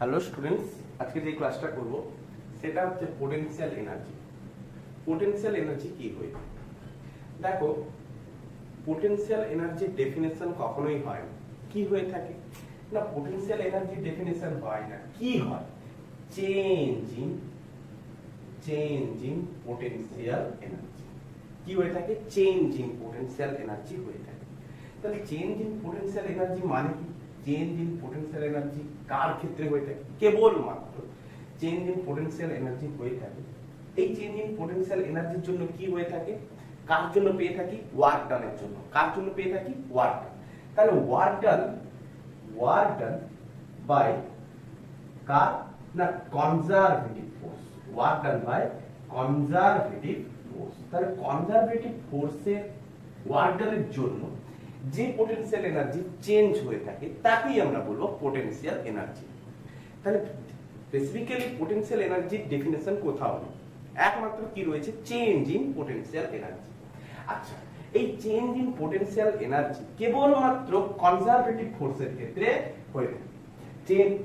Hello students, আজকে যে ক্লাসটা করব সেটা হচ্ছে পোটেনশিয়াল এনার্জি। পোটেনশিয়াল এনার্জি কি হয়? দেখো, পোটেনশিয়াল এনার্জির ডেফিনেশন কখনোই হয় না। কি হয়ে থাকে না, পোটেনশিয়াল এনার্জির ডেফিনেশন হয় না, কি হয়? Change in potential energy. কি হয়ে থাকে? চেঞ্জ ইন পোটেনশিয়াল এনার্জি হয়ে থাকে। তাহলে চেঞ্জ ইন পোটেনশিয়াল এনার্জি মানে কি? চেঞ্জ ইন পোটেনশিয়াল এনার্জি কার ক্ষেত্রে হয়ে থাকে? কেবলমাত্র চেঞ্জ ইন পোটেনশিয়াল এনার্জি হয়ে থাকে। এই চেঞ্জ ইন পোটেনশিয়াল এনার্জির জন্য কি হয়ে থাকে? কার জন্য পেয়ে থাকি? ওয়ার্ক ডানের জন্য। কার জন্য পেয়ে থাকি? Work done. তাহলে ওয়ার্ক ডান বাই কার না? Conservative force. Work done by conservative force. তাহলে কনজারভেটিভ ফোর্সের ওয়ার্ক ডানের জন্য যে পোটেনশিয়াল এনার্জি চেঞ্জ হয়ে থাকে তাকেই আমরা বলবো পোটেনশিয়াল এনার্জি। তাহলে স্পেসিফিক্যালি পোটেনশিয়াল এনার্জির ডেফিনেশন কোথাও নেই, একমাত্র কি রয়েছে? Change in potential energy. আচ্ছা, এই চেঞ্জ ইন পোটেনশিয়াল এনার্জি কেবলমাত্র কনজারভেটিভ ফোর্সের ক্ষেত্রে হয়ে থাকে। Change in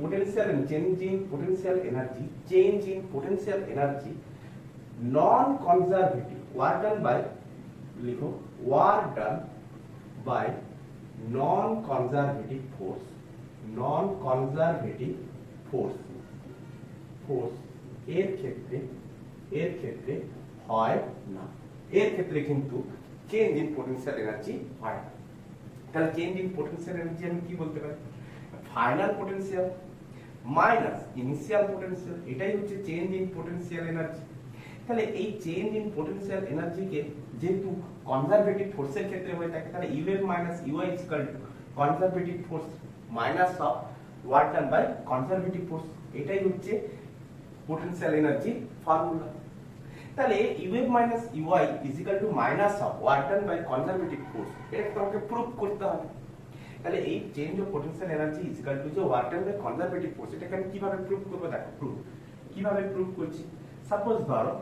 potential energy non conservative work done by, লিখো, work done by non-conservative force এর ক্ষেত্রে হয় না। এর ক্ষেত্রে কিন্তু চেঞ্জ ইন পোটেনশিয়াল এনার্জি হয় না। তাহলে চেঞ্জ ইন পোটেনশিয়াল এনার্জি আমি কি বলতে পারি? Final potential minus initial potential, এটাই হচ্ছে চেঞ্জ ইন পোটেনশিয়াল এনার্জি। তাহলে এই চেঞ্জ ইন পোটেনশিয়াল এনার্জিকে যেহেতু কনজারভেটিভ ফোর্সের ক্ষেত্রে হয়ে থাকে, তাহলে UF minus UI is equal to conservative force minus of work done by conservative force. এটাই হচ্ছে পোটেনশিয়াল এনার্জি ফর্মুলা। তাহলে UF minus UI is equal to minus of work done by conservative force, এটা তোমাকে proof করতে হবে। তাহলে এই change of potential energy is equal to যে work done by conservative force, এটাকে আমি কিভাবে প্রুফ করব? দেখো প্রুফ কিভাবে প্রুফ করছি। সাপোজ ধরো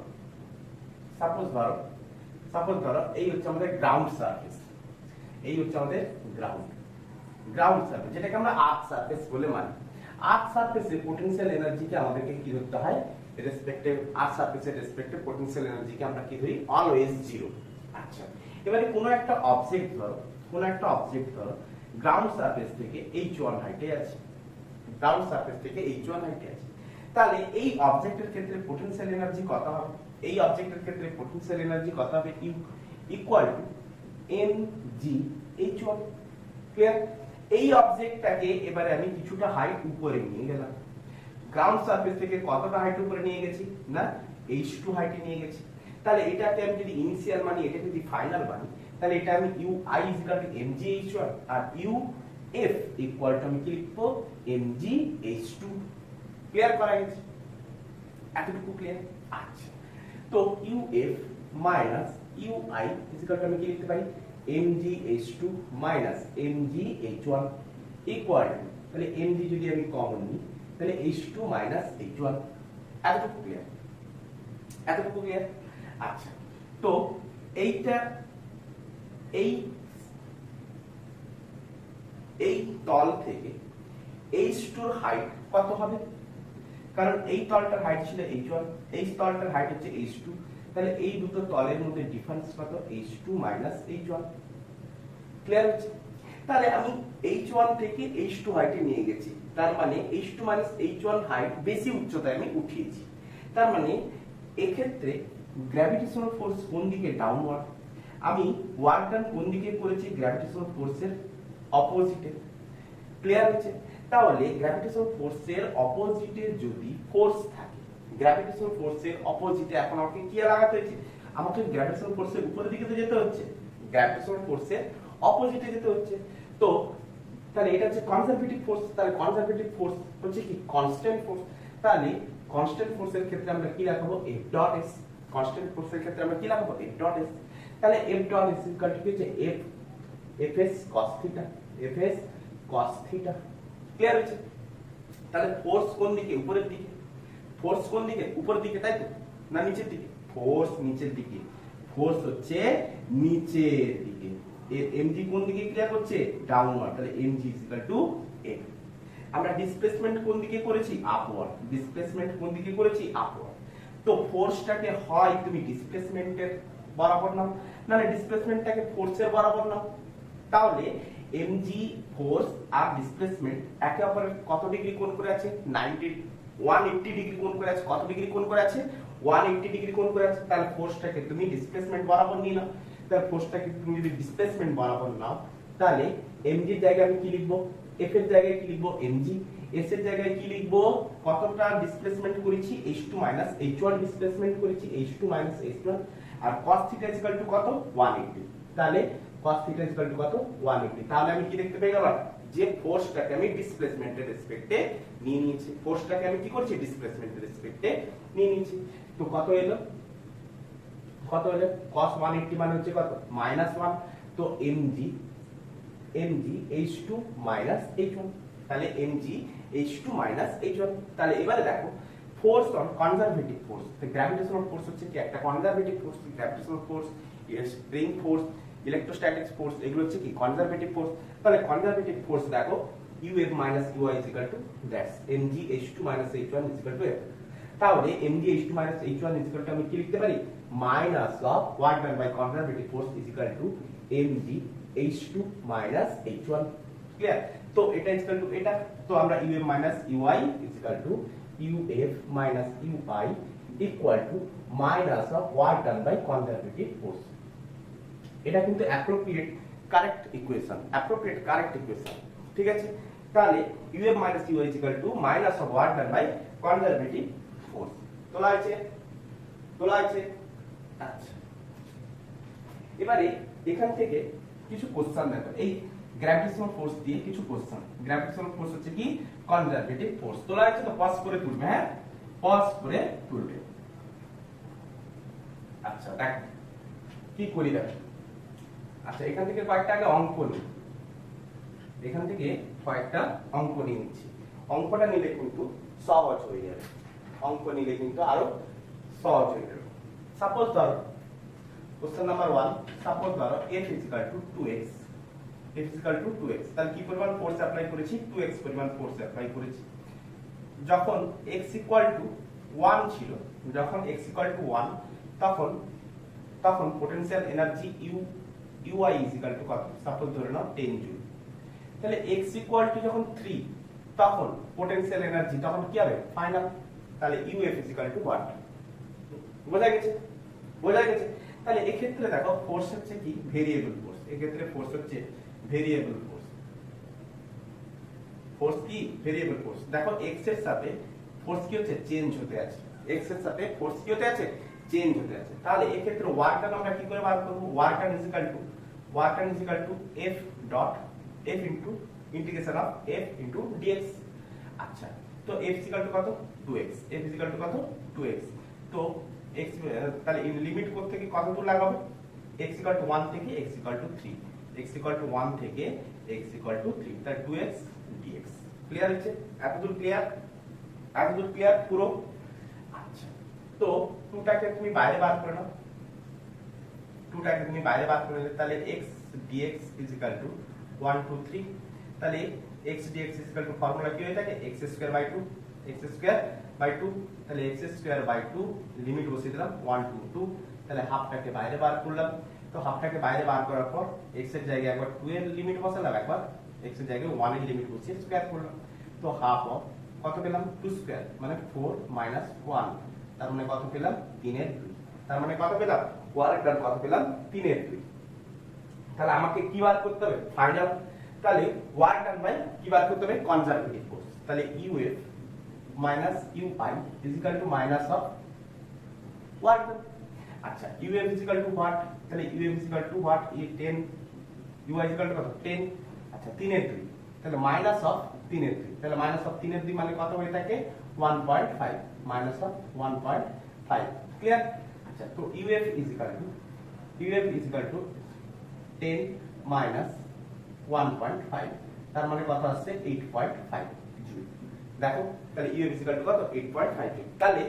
এই হচ্ছে আমাদের গ্রাউন্ড সারফেস, গ্রাউন্ড সারফেস যেটাকে আমরা আর্থ সারফেস বলে মানি। আর্থ সারফেসে পোটেনশিয়াল এনার্জিকে আমাদেরকে কি ধরতে হয়? রেসপেক্টিভ আর্থ সারফেসের রেসপেক্টিভ পোটেনশিয়াল এনার্জিকে আমরা কি ধরি? Always zero. আচ্ছা, এবারে কোনো একটা অবজেক্ট ধরো গ্রাউন্ড সারফেস থেকে h1 হাইটে আছে, তাহলে এই অবজেক্টের ক্ষেত্রে পোটেনশিয়াল এনার্জি কত হবে? এই অবজেক্টের ক্ষেত্রে পোটেনশিয়াল এনার্জি কত হবে? U equal to mgh1। Clear? এই অবজেক্টটাকে এবারে আমি কিছুটা হাইট উপরে নিয়ে গেলাম। গ্রাউন্ড সারফেস থেকে কতটা হাইট উপরে নিয়ে গেছি? না, h2 হাইটে নিয়ে গেছি। তাহলে এটাকে আমি যদি ইনিশিয়াল মানি, এটাকে যদি ফাইনাল মানি, তাহলে এটা আমি ui ইকুয়াল টু mgh1 আর uf ইকুয়াল টু আমি কি লিখবো? mgh2। ক্লিয়ার করা গেছে? এতটুকু ক্লিয়ার? আচ্ছা, তো uf minus ui is equal to আমি কি লিখতে পারি? mgh2 minus mgh1 equal to, তাহলে mg যদি আমি কমন নিই তাহলে h2 মাইনাস h1। এতটুকু ক্লিয়ার? আচ্ছা, তো এইটা এই তল থেকে h2 এর হাইট কত হবে? কারণ এই তলটার হাইট ছিল h1, এই তলটার হাইট হচ্ছে h2, তাহলে এই দুটো তলের মধ্যে ডিফারেন্স কত? h2 minus h1। ক্লিয়ার হচ্ছে? তাহলে আমি h1 থেকে h2 হাইটে নিয়ে গেছি, তার মানে h2 মাইনাস h1 হাইট বেশি উচ্চতায় আমি উঠিয়েছি। তার মানে এক্ষেত্রে গ্র্যাভিটেশনাল ফোর্স কোন দিকে? ডাউনওয়ার্ড। আমি ওয়ার্ক ডান কোন দিকে করেছি? গ্র্যাভিটেশনাল ফোর্সের অপোজিটে। ক্লিয়ার হচ্ছে? তাহলে গ্র্যাভিটেশনাল ফোর্সের অপোজিটে যদি ফোর্স থাকে, গ্র্যাভিটেশনাল ফোর্সের অপোজিটে এখন আমাকে কি লাগাতে হচ্ছে? আমাকে গ্র্যাভিটেশনাল ফোর্সের উপরের দিকে তো যেতে হচ্ছে, গ্র্যাভিটেশনাল ফোর্সের অপোজিটে যেতে হচ্ছে। তো তাহলে এটা হচ্ছে কনজারভেটিভ ফোর্স। তাহলে কনজারভেটিভ ফোর্স হচ্ছে কি? Constant force. তাহলে কনস্ট্যান্ট ফোর্সের ক্ষেত্রে আমরা কি রাখবো? F dot s। কনস্ট্যান্ট ফোর্সের ক্ষেত্রে আমরা কি রাখবো? F dot s। তাহলে F dot s equal to কি হচ্ছে? Fs cos theta. ক্লিয়ার হচ্ছে? তাহলে ফোর্স কোন দিকে? উপরের দিকে। ফোর্স কোন দিকে? উপরের দিকে, তাই তো? না নিচের দিকে? ফোর্স নিচের দিকে। ফোর্স হচ্ছে নিচের দিকে। mg কোন দিকে ক্রিয়া করছে? ডাউনওয়ার্ড। তাহলে mg is equal two f। আমরা ডিসপ্লেসমেন্ট কোন দিকে করেছি, আপওয়ার্ড। ডিসপ্লেসমেন্ট কোন দিকে করেছি, আপওয়ার্ড। তো ফোর্সটাকে হয় তুমি ডিসপ্লেসমেন্টের বরাবর নাও, নাহলে ডিসপ্লেসমেন্টটাকে ফোর্সের বরাবর নাও। তাহলে mg ফোর্স আর ডিসপ্লেসমেন্ট একে অপরের কত ডিগ্রি কোণ করে আছে, 180 ডিগ্রি কোণ করে আছে। কত ডিগ্রি কোণ করে আছে, 180 ডিগ্রি কোণ করে আছে। তাহলে ফোর্সটাকে তুমি ডিসপ্লেসমেন্ট বরাবর নিয়ে নাও। তাহলে ফোর্সটাকে তুমি যদি ডিসপ্লেসমেন্ট বরাবর নাও, তাহলে mg এর জায়গায় আমি কি লিখব, f এর জায়গায় কি লিখব, mg। s এর জায়গায় কি লিখব, কতটা ডিসপ্লেসমেন্ট করেছি, h2 h1 ডিসপ্লেসমেন্ট করেছি, h2 h1। আর cos θ কত, 180। তাহলে cos θ কত, 180। তাহলে আমি কি দেখতে পেয়ে গেলাম, যে ফোর্সটাকে আমি ডিসপ্লেসমেন্টের রেসপেক্টে নিয়ে নিয়েছি। ফোর্সটাকে আমি কি করছি, ডিসপ্লেসমেন্টের রেসপেক্টে নিয়ে নিয়েছি। তো কত এলো, কত এলো, cos 180 মানে হচ্ছে কত, -1। তো mg h2 h1। তাহলে mg h2 h1। তাহলে এবারে দেখো ফোর্স অন কনজারভেটিভ ফোর্স। তো গ্র্যাভিটেশনাল ফোর্স হচ্ছে কি, একটা conservative force. Gravitational force, spring force, electrostatics force, এগুলো হচ্ছে কি কনজারভেটিভ ফোর্স। তাহলে কনজারভেটিভ ফোর্স দেখো uf - uy that's mg h2 h1 f। তাহলে mg h2 h1 আমি কি লিখতে পারি, minus of work done by conservative force mg h2 h1। Clear? তো এটা এটা, তো আমরা uf - uy uf - uy equal to minus of work done by conservative force. এটা কিন্তু appropriate correct equation, appropriate correct equation. ঠিক আছে? তাহলে uf - uy minus of work done by conservative force. তোলা আছে, তোলা আছে। আচ্ছা, এবারে এখান থেকে কিছু কোশ্চেন দেখো, এই গ্র্যাভিটেশনাল ফোর্স দিয়ে কিছু কোশ্চেন। গ্র্যাভিটেশনাল ফোর্স হচ্ছে কি কনজারভেটিভ ফোর্স। তোলা আছে তো, পজ করে তুলবে। হ্যাঁ, পজ করে তুলবে। আচ্ছা দেখো কি করি, দেখো। আচ্ছা, এখান থেকে কয়েকটা আগে অঙ্ক নিই, এখান থেকে কয়েকটা অঙ্ক নিয়ে নিচ্ছি। অঙ্কটা নিলে কিন্তু সহজ হয়ে যাবে, অঙ্ক নিলে কিন্তু আরো সহজ হয়ে যাবে। সাপোজ ধরো কোশ্চেন নাম্বার 1, সাপোজ ধরো f = 2x, f = 2x। তাহলে কি পরিমাণ ফোর্স অ্যাপ্লাই করেছি, 2x পরিমাণ ফোর্স অ্যাপ্লাই করেছি। যখন x = 1 ছিল, যখন x = 1, তখন পোটেনশিয়াল এনার্জি uy = কত, সাপোজ ধরে নাও 10 জুল। তাহলে x = যখন 3, তখন পোটেনশিয়াল এনার্জি তখন কি হবে, ফাইনাল। তাহলে uf = what, বোঝা গেছে, বোঝা গেছে। তাহলে এই ক্ষেত্রে দেখো ফোর্স হচ্ছে কি ভেরিয়েবল ফোর্স। এই ক্ষেত্রে ফোর্স হচ্ছে ভেরিয়েবল ফোর্স। ফোর্স কি ভেরিয়েবল ফোর্স। দেখো x এর সাথে ফোর্স কি হচ্ছে, চেঞ্জ হতে আছে। x এর সাথে ফোর্স কি হতে আছে, চেঞ্জ হতে আছে। তাহলে এই ক্ষেত্রে ওয়ার্ক ডান আমরা কি করে বার করব, work done f dot f into integration of f into dx। আচ্ছা, তো f কত, 2x, f কত, 2x। তো x, তাহলে এই লিমিট কোথা থেকে কত দূর লাগাবো, x 1 থেকে x 3, x 1 থেকে x 3, তাহলে 2x dx। ক্লিয়ার হচ্ছে? এতদূর ক্লিয়ার, এতদূর ক্লিয়ার পুরো। আচ্ছা, তো 2টাকে তুমি বাইরে বার করে নাও, 2টাকে তুমি বাইরে বার করে নিলে তাহলে x dx 1 2 3। তাহলে x dx ফর্মুলা কি হয়ে থাকে, x² বাই 2, তাহলে x² 2 লিমিট বসিয়ে দিলাম 1 2 2। তাহলে হাফটাকে বাইরে বার করলাম। তো হাফটাকে বাইরে বার করার পর x এর জায়গায় একবার 2 এর লিমিট বসালাম, একবার x এর জায়গায় 1 এর লিমিট বসিয়ে স্কয়ার করলাম। তো হাফ অফ কত পেলাম, 2² মানে 4 - 1, তার মানে কত পেলাম, 3 এর 2। তার মানে কত পেলাম, ওয়ার্ক ডান কত পেলাম, 3 এর 2। তাহলে আমাকে কি বার করতে হবে, ফাইনাল। তাহলে ওয়ার্ক ডান বাই কি বার করতে হবে, কনজারভেটিভ ফোর্স। তাহলে uf minus ui is equal to minus of what? আচ্ছা, uf is equal to what? তাহলে uf is equal to what? 10, ui is equal to কত, 10। আচ্ছা, 3 এর 2, তাহলে minus of 3 এর 2, তাহলে minus of 3 এর 2 মানে কত হয়ে থাকে, 1.5, minus of 1.5। ক্লিয়ার? আচ্ছা, তো uf is equal to 10 minus 1.5, তার মানে কত আসছে, 8.5 জুল। দেখো তাহলে uf কত, 8.5 জুল। তাহলে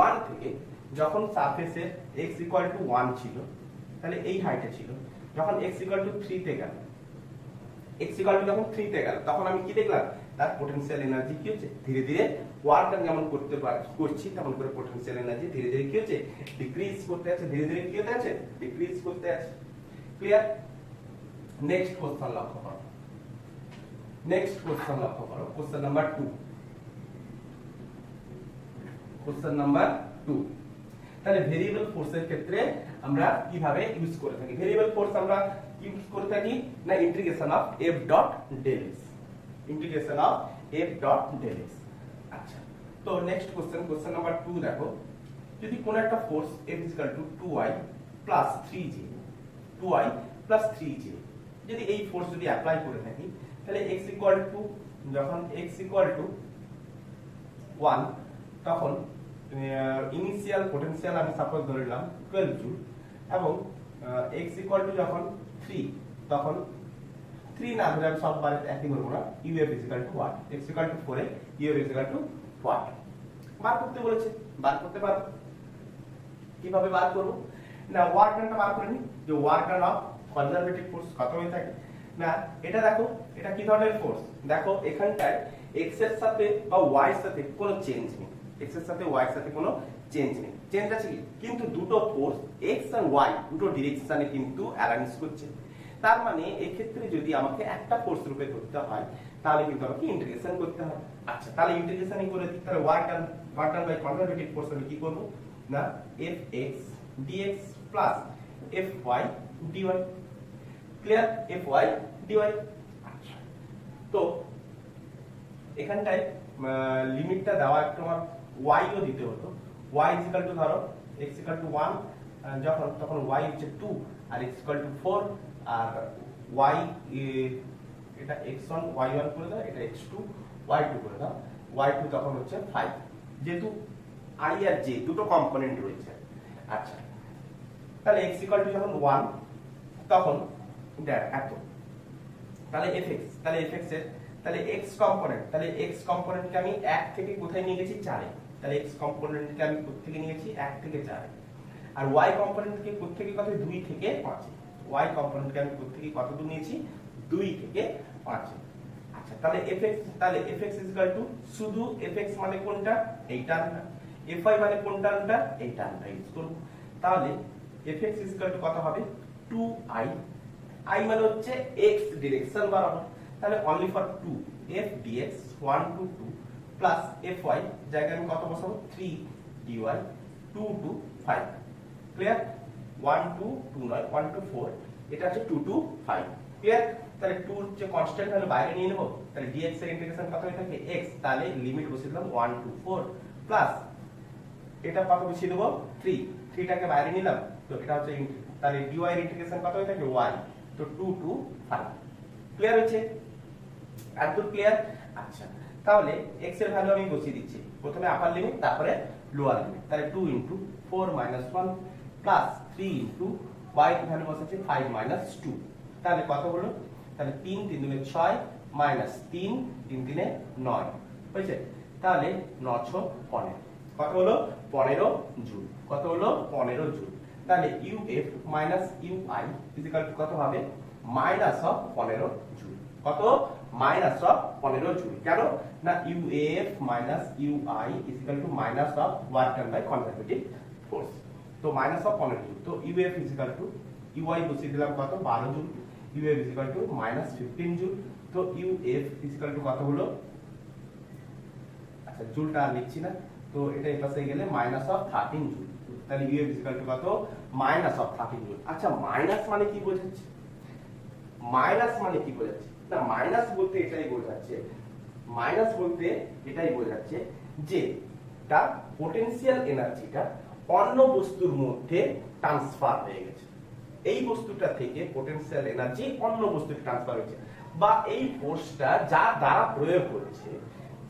1 থেকে যখন সারফেসের x 1 ছিল, তাহলে এই হাইটে ছিল। যখন x 3 তে গেল, x যখন 3 তে গেল, তখন আমি কি দেখলাম, তার পোটেনশিয়াল এনার্জি কি হচ্ছে ধীরে ধীরে ওয়ার্ক যেমন করছি তেমন করে পোটেনশিয়াল এনার্জি ধীরে ধীরে কি হচ্ছে ডিক্রিজ করতে আছে, ধীরে ধীরে কি হতে আছে ডিক্রিজ করতে আছে। ক্লিয়ার? নেক্সট কোশ্চেন লক্ষ্য করো, নেক্সট কোশ্চেন লক্ষ্য করো, কোশ্চেন নাম্বার 2। কোশ্চেন নাম্বার 2, তাহলে ভেরিয়েবল ফোর্সের ক্ষেত্রে আমরা কিভাবে ইউজ করে থাকি? ভেরিয়েবল ফোর্স আমরা ইউজ করে থাকি না integration of f dot del x, integration of f dot del x। আচ্ছা, তো নেক্সট কোশ্চেন, কোশ্চেন নাম্বার 2 দেখো, যদি কোন একটা force F = 2y + 3j, 2y + 3j, যদি এই ফোর্স যদি অ্যাপ্লাই করে থাকি, তাহলে x যখন x 1 তখন ইনিশিয়াল পোটেনশিয়াল আমি সাপোজ ধরে নিলাম 12 জুল, এবং x যখন 3 তখন 3 না ধরে আমি সব বারে একই বলবো না, uf = what, x 4 A uf = what বার করতে বলেছে, বার করতে পারো। কিভাবে বার করব? না ওয়ার্ক ডানটা বার করে নি, যে work done of conservative force কত হয়ে থাকে না, এটা দেখো এটা কি ধরনের ফোর্স, দেখো এখানটায় x এর সাথে বা y এর সাথে কোনো চেঞ্জ নেই, x এর সাথে y এর সাথে কোনো চেঞ্জ নেই, চেঞ্জ আছে কি, কিন্তু দুটো ফোর্স x আর y দুটো ডিরেকশনে কিন্তু অ্যালাইন্স করছে। তার মানে এই ক্ষেত্রে যদি আমাকে একটা ফোর্স রূপে ধরতে হয় তাহলে কিন্তু আমাকে ইন্টিগ্রেশন করতে হবে। আচ্ছা, তাহলে ইন্টিগ্রেশনই করে দিই, তাহলে work done by conservative force আমি কি করব না fx dx fy dy। Clear? fy dy। আচ্ছা, তো এখানটায় লিমিটটা দেওয়া একটু আমার y ও দিতে হতো, y ধরো x 1 যখন তখন y হচ্ছে 2 আর x 4, আর y এটা x1 y1 করে দাও, এটা x2 y2 করে দাও, y2 তখন হচ্ছে 5, যেহেতু i আর j দুটো কম্পোনেন্ট রয়েছে। আচ্ছা, তাহলে x যখন 1 তখন এত, তাহলে fx, তাহলে fx এর তাহলে x কম্পোনেন্ট, তাহলে x কম্পোনেন্টকে আমি 1 থেকে কোথায় নিয়ে গেছি 4 এ, তাহলে x কম্পোনেন্টকে আমি কোথা থেকে নিয়েছি 1 থেকে 4 এ, আর y কম্পোনেন্টকে কোথা থেকে কত 2 থেকে 5 এ, y কম্পোনেন্টকে আমি কোথা থেকে কত দূর নিয়েছি 2 থেকে 5 এ। আচ্ছা, তাহলে fx শুধু fx মানে কোনটা এই টার্মটা, fy মানে কোন টার্মটা এই টার্মটা ইউজ করব। তাহলে fx কত হবে 2i, i মানে হচ্ছে x ডিরেকশন বরাবর, তাহলে only for 2 f dx 1 to 2 plus fy জায়গায় আমি কত বসাবো 3 dy 2 to 5। ক্লিয়ার? 1 to 2 নয় 1 to 4, এটা হচ্ছে 2 to 5। ক্লিয়ার? তাহলে 2 যে কনস্ট্যান্ট হলো বাইরে নিয়ে নেব, তাহলে dx এর ইন্টিগ্রেশন কত হয়ে থাকে x, তাহলে লিমিট বসিয়ে দিলাম 1 to 4 প্লাস এটা কত বসিয়ে দেব 3, 3টাকে বাইরে নিলাম, তো এটা হচ্ছে তাহলে dy এর ইন্টিগ্রেশন কত হয়ে থাকে y, তো 2 to 5। ক্লিয়ার হচ্ছে? একদম ক্লিয়ার? আচ্ছা, তাহলে x এর ভ্যালু আমি বসিয়ে দিচ্ছি, প্রথমে আপার লিমিট তারপরে লোয়ার লিমিট, তাহলে 2 * 4 - 1 প্লাস 3 y এর ভ্যালু বসাচ্ছি 5 - 2, তাহলে কত হলো, তাহলে 3 3 দুগুণে 6 মাইনাস 3 3 3 9 হয়েছে, তাহলে 9 6 15, কত হলো 15 জুল, কত হলো 15 জুল। তাহলে uf minus ui equal to কত হবে মাইনাস অফ 15 জুল, কত মাইনাস অফ 15 জুল। কেন না uf minus ui equal to minus of work done by conservative force, তো মাইনাস অফ 15 জুল, তো uf ইকুয়াল টু ui বসিয়ে দিলাম কত 12 joule, uf equal to minus 15 joule, তো uf equal to কত হলো, আচ্ছা জুলটা আর লিখছি না, তো এটা এই পাশে গেলে মাইনাস অফ 13 জুল, তাহলে uf ইকুয়াল টু কত মাইনাস অফ 13 জুল। আচ্ছা, মাইনাস মানে কি বোঝাচ্ছে, মাইনাস মানে কি বোঝাচ্ছে না, মাইনাস বলতে এটাই বোঝাচ্ছে, মাইনাস বলতে এটাই বোঝাচ্ছে যে তার পটেনশিয়াল এনার্জিটা অন্য বস্তুর মধ্যে ট্রান্সফার হয়ে গেছে, এই বস্তুটা থেকে পটেনশিয়াল এনার্জি অন্য বস্তুতে ট্রান্সফার হয়েছে, বা এই ফোর্সটা যা দ্বারা প্রয়োগ হচ্ছে,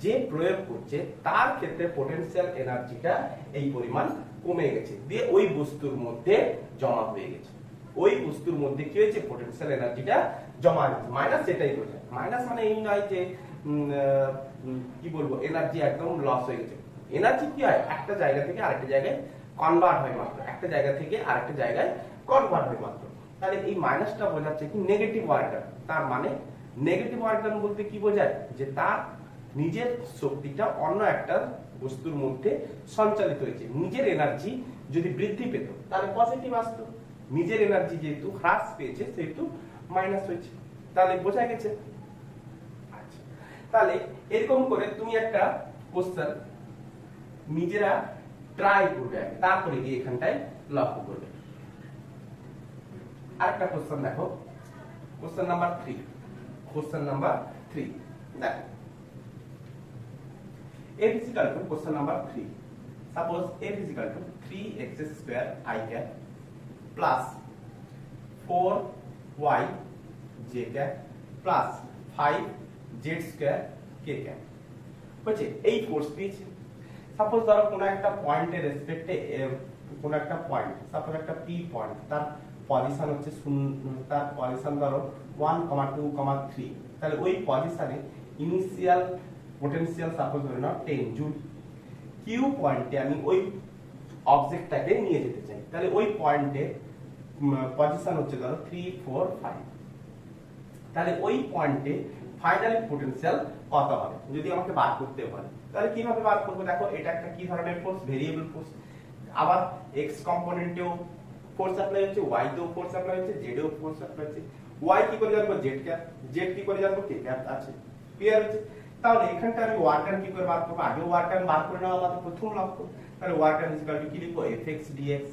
যে প্রয়োগ করছে তার ক্ষেত্রে পটেনশিয়াল এনার্জিটা এই পরিমাণ কমে গেছে, দিয়ে ওই বস্তুর মধ্যে জমা হয়ে গেছে, ওই বস্তুর মধ্যে কি হয়েছে পটেনশিয়াল এনার্জিটা জমা হয়েছে। মাইনাস সেটাই বোঝায়, মাইনাস মানে এই নয় যে কি বলবো এনার্জি একদম লস হয়ে গেছে, এনার্জি কি হয় একটা জায়গা থেকে আরেকটা জায়গায় কনভার্ট হয় মাত্র, একটা জায়গা থেকে আরেকটা জায়গায় কনভার্ট হয় মাত্র, তাহলে এই মাইনাসটা বোঝাচ্ছে কি নেগেটিভ ওয়ার্ডটা, তার মানে নেগেটিভ ওয়ার্ক ডান বলতে কি বোঝায়, যে তার নিজের শক্তিটা অন্য একটা বস্তুর মধ্যে সঞ্চালিত হয়েছে। নিজের এনার্জি যদি বৃদ্ধি পেত তাহলে পজিটিভ আসতো, নিজের এনার্জি যেহেতু হ্রাস পেয়েছে সেহেতু মাইনাস হয়েছে। তাহলে বোঝা গেছে। আচ্ছা, তাহলে এরকম করে তুমি একটা কোশ্চেন নিজেরা ট্রাই করবে, তারপরে গিয়ে এখানটায় লক্ষ্য করবে। আরেকটা কোশ্চেন দেখো, কোশ্চেন নাম্বার 3। কোশ্চেন নাম্বার 3 দেখো, f is equal to question number 3. Suppose f is equal to 3x square I cap plus 4y j cap plus 5z square k cap হচ্ছে এই ফোর্স দিয়েছে। সাপোজ ধরো কোনো একটা পয়েন্টের রেসপেক্টে কোনো একটা পয়েন্ট, সাপোজ একটা p পয়েন্ট, তার পজিশন হচ্ছে তার পজিশন ধরো 1, 2, 3, তাহলে ওই পজিশনে ইনিশিয়াল পোটেনশিয়াল সাপোজ ধরে নাও 10 জুল। কিউ পয়েন্টে আমি ওই অবজেক্টটাকে নিয়ে যেতে চাই, তাহলে ওই পয়েন্টে পজিশন হচ্ছে ধরো 3, 4, 5, তাহলে ওই পয়েন্টে ফাইনাল পোটেনশিয়াল কত হবে যদি আমাকে বার করতে হয়, তাহলে কিভাবে বার করব? দেখো এটা একটা কি ধরনের ফোর্স, ভেরিয়েবল ফোর্স। আবার এক্স কম্পোনেন্টেও ফোর্স অ্যাপ্লাই হচ্ছে, ওয়াই তেও ফোর্স অ্যাপ্লাই হচ্ছে, জেড এও ফোর্স অ্যাপ্লাই হচ্ছে। ওয়াই কি করে জানবো? Z cap. জেড কি করে জানবো? কে ক্যাপ আছে। ক্লিয়ার হচ্ছে? তাহলে এখানটা আমি ওয়ার্ক ডান কি করে বার করব? আগে ওয়ার্ক ডান বার করে নেওয়া আমাদের প্রথম লক্ষ্য। তাহলে work done is equal to কি লিখবো? fx dx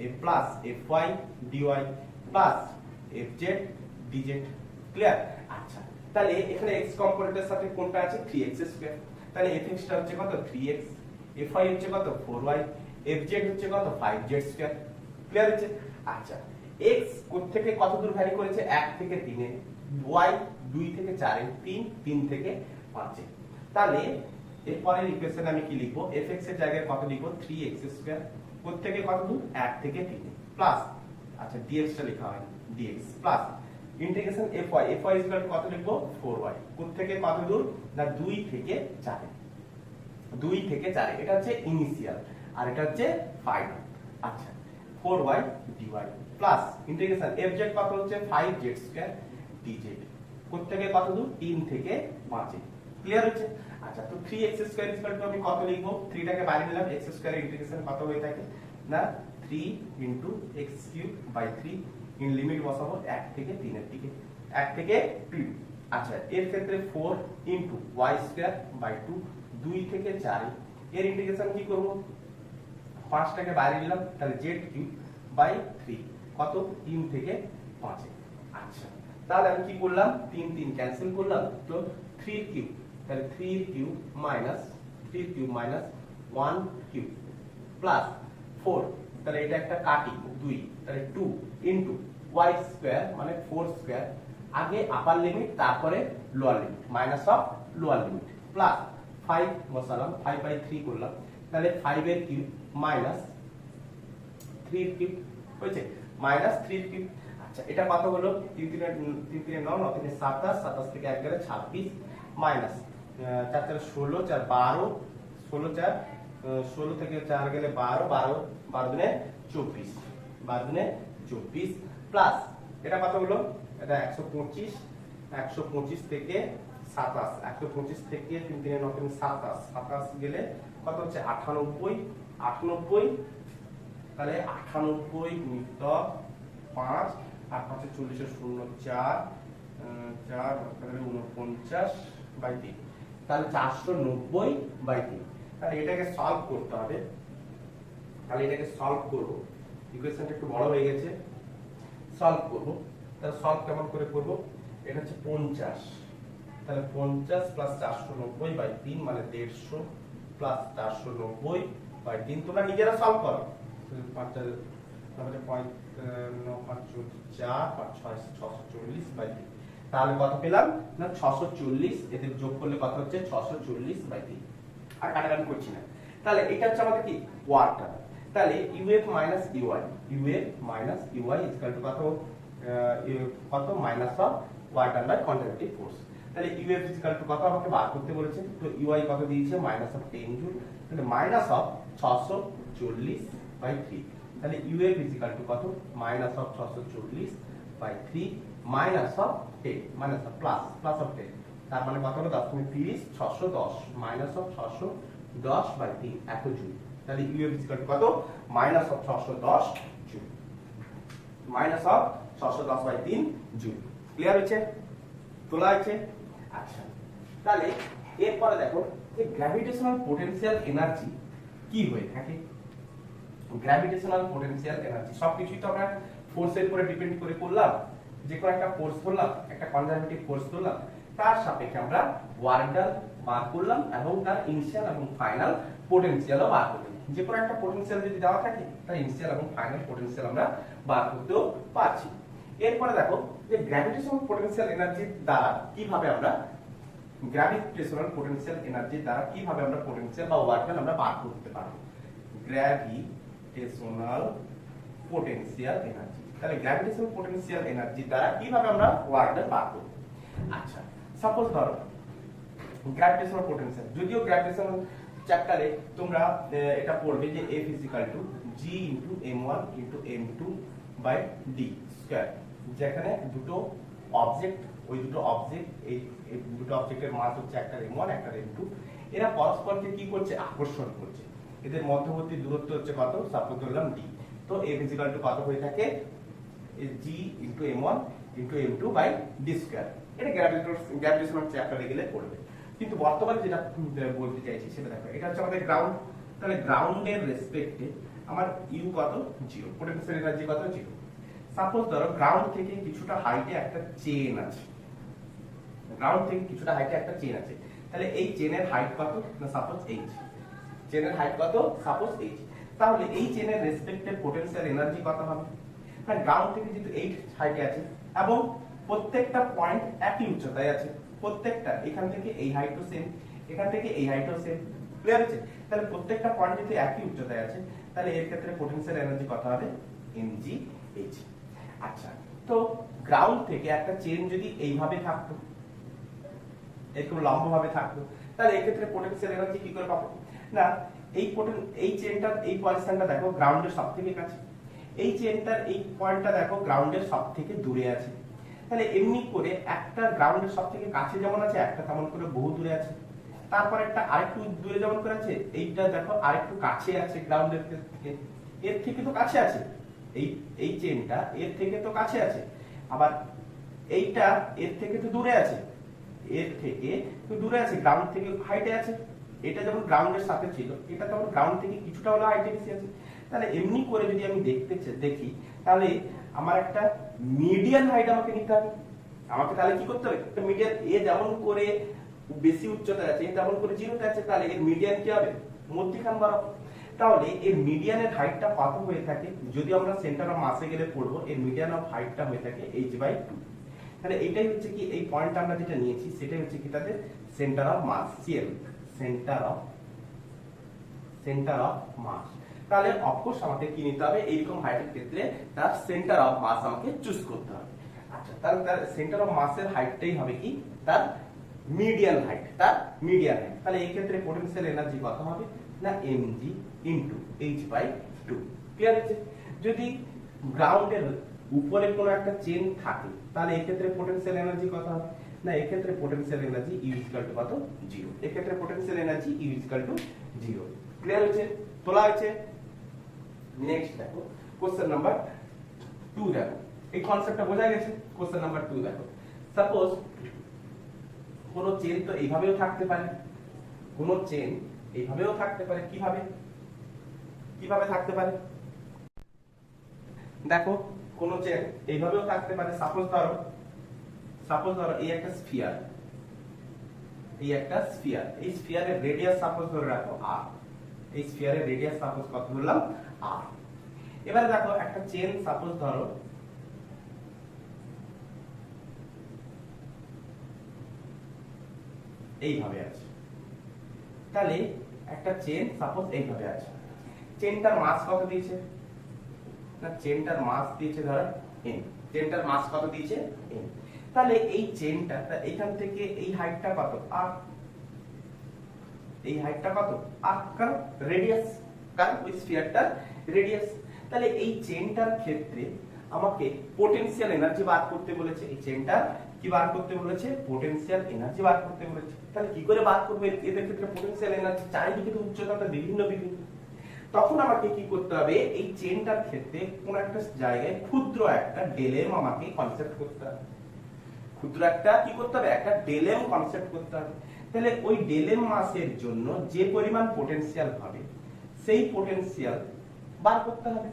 এ plus fy dy plus fz dz। Clear? আচ্ছা, তাহলে এখানে x কম্পোনেন্টের সাথে কোনটা আছে? 3x square. তাহলে fx টা হচ্ছে কত? 3x, fy হচ্ছে কত? 4y, fz হচ্ছে কত? 5z square. ক্লিয়ার হচ্ছে? আচ্ছা, x কোথা থেকে কত দূর ভ্যারি করেছে? 1 থেকে 3 এ, y 2 থেকে 4 এ, 3 থেকে 5 এ। তাহলে এরপরের ইকুয়েশন আমি কি লিখবো? fx এর জায়গায় কত লিখবো? 3x square. কোথা থেকে কত দূর? 1 থেকে 3 এ, প্লাস আচ্ছা dx টা লেখা হয় dx plus integration fy, fy is equal to কত লিখবো? 4y। কোথা থেকে কত দূর? না 2 থেকে 4 এ, 2 থেকে 4 এ। এটা হচ্ছে ইনিশিয়াল আর এটা হচ্ছে ফাইনাল। আচ্ছা, 4y dy plus integration fz কত হচ্ছে? 5z square dz। কোথা থেকে কত দূর? 3 থেকে 5 এ। ক্লিয়ার হচ্ছে? আচ্ছা, তো 3x square is equal to আমি কত লিখবো? 3 টাকে বাইরে নিলাম, x স্কয়ার ইন্টিগ্রেশন কত হয়ে থাকে? না 3 x³/3 ইন লিমিট বসাবো 1 থেকে 3 এর দিকে, 1 থেকে 3। আচ্ছা, এর ক্ষেত্রে 4 y²/2 2 থেকে 4 এর ইন্টিগ্রেশন কি করব? 5 টাকে বাইরে নিলাম, তাহলে z³/3 কত? 3 থেকে 5 এ। আচ্ছা, তাহলে আমি কি করলাম? 3 3 ক্যান্সেল করলাম, তো 3³ তাহলে 3³ মাইনাস 1³ প্লাস 4, তাহলে এটা একটা কাটি 2, তাহলে 2 ইনটু y² মানে 4 স্কয়ার, আগে আপার লিমিট তারপরে lower limit minus of lower limit plus 5 বসালাম, 5/3 করলাম, তাহলে 5 এর কিউব মাইনাস 3 এর কিউব হয়েছে, মাইনাস 3 এর কিউব। আচ্ছা, এটা কত হলো? 3 3 9 9 3 27, 27 থেকে 1 গেলে 26 মাইনাস 4 4 16 4 12 16 4 16 থেকে 4 গেলে 12 12 12 দুনে 24 12 দুনে 24 প্লাস এটা কত হলো? এটা 125 125 থেকে 27 125 থেকে 3 3 9 3 27 27 গেলে কত হচ্ছে? 98 98, তাহলে 98 গুণিতক 5 আর 5 এ 40 এর 0 4 4 তাহলে 49/3, তাহলে 490/3। তাহলে এটাকে সলভ করতে হবে, তাহলে এটাকে সলভ করব, ইকুয়েশনটা একটু বড় হয়ে গেছে, সলভ করব। তাহলে সলভ কেমন করে করব? এটা হচ্ছে 50, তাহলে 50 প্লাস 490/3 মানে 150 প্লাস 490/3। তোমরা নিজেরা সলভ করো, 5 তাহলে 5 9 5 4 5 6 640/3। তাহলে কত পেলাম? না 640, এদের যোগ করলে কত হচ্ছে? 640/3। আর কাটাকাটি করছি না। তাহলে এটা হচ্ছে আমাদের কি? ওয়ার্কটা। তাহলে UF minus UY, UF minus UY is equal to কত? কত? Minus of work done by conservative force. তাহলে UF ইজ ইকুয়াল টু কত আমাকে বার করতে বলেছে, তো UY কত দিয়েছে? মাইনাস অফ 10 জুল, তাহলে মাইনাস অফ 640/3। তাহলে UF ইজ ইকুয়াল টু কত? Minus of 640/3 by 3 minus of 10 minus of plus of 10, তার মানে কত হলো 10 × 30 610 মাইনাস অফ 610 বাই 3 100 জুল। তাহলে ইউ ইজ ইকুয়াল টু কত minus of 610 joule, minus of 610 by 3 joule. Clear হয়েছে? তোলা হয়েছে? আচ্ছা, তাহলে এরপরে দেখো যে গ্র্যাভিটেশনাল পোটেনশিয়াল এনার্জি কি হয়ে থাকে। গ্র্যাভিটেশনাল পোটেনশিয়াল এনার্জি সবকিছুই তো আমরা ফোর্সের উপরে ডিপেন্ড করে করলাম, যে কোনো একটা ফোর্স ধরলাম, একটা কনজারভেটিভ ফোর্স ধরলাম, তার সাপেক্ষে আমরা ওয়ার্ক ডান বার করলাম এবং তার ইনিশিয়াল এবং ফাইনাল পোটেনশিয়ালও বার করলাম। যে কোনো একটা পোটেনশিয়াল যদি দেওয়া থাকে তার ইনিশিয়াল এবং ফাইনাল পোটেনশিয়াল আমরা বার করতেও পারছি। এরপরে দেখো যে গ্র্যাভিটেশনাল পোটেনশিয়াল এনার্জির দ্বারা কিভাবে আমরা পোটেনশিয়াল বা ওয়ার্ক ডান আমরা বার করতে পারবো। গ্র্যাভিটেশনাল পোটেনশিয়াল এনার্জি, তাহলে গ্র্যাভিটেশনাল পোটেনশিয়াল এনার্জি দ্বারা কিভাবে আমরা ওয়ার্ক ডান বার করব। আচ্ছা, সাপোজ ধরো গ্র্যাভিটেশনাল পোটেনশিয়াল, যদিও গ্র্যাভিটেশনাল চ্যাপ্টারে তোমরা এটা পড়বে যে F = G × m1 × m2/d², যেখানে দুটো অবজেক্ট, ওই দুটো অবজেক্ট, এই দুটো অবজেক্টের মাস হচ্ছে একটা m1 একটা m2, এরা পরস্পরকে কি করছে আকর্ষণ করছে, এদের মধ্যবর্তী দূরত্ব হচ্ছে কত, সাপোজ ধরলাম d। তো F = কত হয়ে থাকে G × m1 × m2/d²। এটা গ্র্যাভিটেশনাল চ্যাপ্টারে গেলে পড়বে। কিন্তু বর্তমানে যেটা বলতে চাইছি সেটা দেখো, এটা হচ্ছে আমাদের গ্রাউন্ড, তাহলে গ্রাউন্ডের রেসপেক্টে আমার ইউ কত 0, পোটেনশিয়াল এনার্জি কত 0। সাপোজ ধরো গ্রাউন্ড থেকে কিছুটা হাইটে একটা চেন আছে, তাহলে এই চেনের হাইট কত না সাপোজ h, চেনের হাইট কত সাপোজ h, তাহলে এই চেনের রেসপেক্টে পোটেনশিয়াল এনার্জি কত হবে। কারণ গ্রাউন্ড থেকে যেহেতু 8 হাইটে আছে এবং প্রত্যেকটা পয়েন্ট একই উচ্চতায় আছে, প্রত্যেকটা এখান থেকে এই হাইটও সেম, এখান থেকে এই হাইটও সেম। ক্লিয়ার আছে? তাহলে প্রত্যেকটা পয়েন্ট যদি একই উচ্চতায় আছে তাহলে এর ক্ষেত্রে পোটেনশিয়াল এনার্জি কত হবে mgh। আচ্ছা, তো গ্রাউন্ড থেকে একটা চেন যদি এইভাবে থাকতো, একটু লম্বভাবে থাকতো, তাহলে এই ক্ষেত্রে পোটেনশিয়াল এনার্জি কি করে পাবো না, এই চেনটার এই পজিশনটা দেখো গ্রাউন্ডের সবথেকে কাছে, এই চেনটার এই পয়েন্টটা দেখো গ্রাউন্ডের সবথেকে দূরে আছে। তাহলে এমনি করে একটা গ্রাউন্ডের সবথেকে কাছে যেমন আছে, একটা তেমন করে বহু দূরে আছে, তারপর একটা আরেকটু দূরে যেমন করে আছে, এইটা দেখো আরেকটু কাছে আছে গ্রাউন্ডের থেকে, এর থেকে তো কাছে আছে, এই চেনটা এর থেকে তো কাছে আছে, আবার এইটা এর থেকে তো দূরে আছে, গ্রাউন্ড থেকে হাইটে আছে। এটা যেমন গ্রাউন্ডের সাথে ছিল, এটা তেমন গ্রাউন্ড থেকে কিছুটা হলো হাইটে বেশি আছে। তাহলে এমনি করে যদি আমি দেখি তাহলে আমার একটা মিডিয়ান হাইট আমাকে নিতে হবে। আমাকে তাহলে কি করতে হবে, মিডিয়ান এ যেমন করে বেশি উচ্চতায় আছে, তেমন করে 0তে আছে, তাহলে এর মিডিয়ান কি হবে মধ্যখান বরাবর। তাহলে এর মিডিয়ানের হাইটটা কত হয়ে থাকে, যদি আমরা সেন্টার অফ মাসে গেলে পড়বো, এর মিডিয়ান অফ হাইটটা হয়ে থাকে h/2। তাহলে এইটাই হচ্ছে কি এই পয়েন্টটা আমরা যেটা নিয়েছি সেটাই হচ্ছে কি তাদের centre of mass, CL, centre of mass. তাহলে অফকোর্স আমাকে কি নিতে হবে, এইরকম হাইটের ক্ষেত্রে তার সেন্টার অফ মাস আমাকে চুজ করতে হবে। আচ্ছা, তাহলে তার সেন্টার অফ মাসের হাইটটাই হবে কি তার মিডিয়ান হাইট, তাহলে এই ক্ষেত্রে পোটেনশিয়াল এনার্জি কত হবে না mg × h/2। ক্লিয়ার আছে? যদি গ্রাউন্ডের উপরে কোনো একটা চেন থাকে তাহলে এই ক্ষেত্রে পোটেনশিয়াল এনার্জি কত হবে না, এই ক্ষেত্রে পোটেনশিয়াল এনার্জি U = কত 0, এই ক্ষেত্রে পোটেনশিয়াল এনার্জি U = 0। ক্লিয়ার হয়েছে? তোলা হয়েছে? নেক্সট দেখো কোশ্চেন নাম্বার 2 দেখো, এই কনসেপ্টটা বোঝা গেছে। কোশ্চেন নাম্বার 2 দেখো, সাপোজ কোন চেন তো এইভাবেও থাকতে পারে, কোন চেন এইভাবেও থাকতে পারে, কিভাবে থাকতে পারে দেখো, কোন চেন এইভাবেও থাকতে পারে। সাপোজ ধরো এই একটা স্ফিয়ার, এই স্ফিয়ারের রেডিয়াস সাপোজ ধরে রাখো r, এই স্ফিয়ারের রেডিয়াস সাপোজ কত ধরলাম r। এবারে দেখো একটা চেন সাপোজ ধরো এইভাবে আছে, তাহলে একটা চেন সাপোজ এইভাবে আছে, চেনটার মাস কত দিয়েছে না, চেনটার মাস দিয়েছে ধরো m, চেনটার মাস কত দিয়েছে m। তাহলে এই চেনটা এখান থেকে এই হাইটটা কত r, এই হাইটটা কত r, কারণ রেডিয়াস, কারণ ওই স্ফিয়ারটার রেডিয়াস। তাহলে এই চেনটার ক্ষেত্রে আমাকে পোটেনশিয়াল এনার্জি বার করতে বলেছে, এই চেনটা কি বার করতে বলেছে, পোটেনশিয়াল এনার্জি বার করতে বলেছে। তাহলে কি করে বার করবে, এদের ক্ষেত্রে পোটেনশিয়াল এনার্জি চারিদিকে তো উচ্চতাটা বিভিন্ন বিভিন্ন, তখন আমাকে কি করতে হবে, এই চেনটার ক্ষেত্রে কোন একটা জায়গায় ক্ষুদ্র একটা ডেলেম আমাকে কনসেপ্ট করতে হবে, ক্ষুদ্র একটা কি করতে হবে, একটা ডেলেম কনসেপ্ট করতে হবে। তাহলে ওই ডেলেম মাসের জন্য যে পরিমাণ পোটেনশিয়াল হবে সেই পোটেনশিয়াল বার করতে হবে।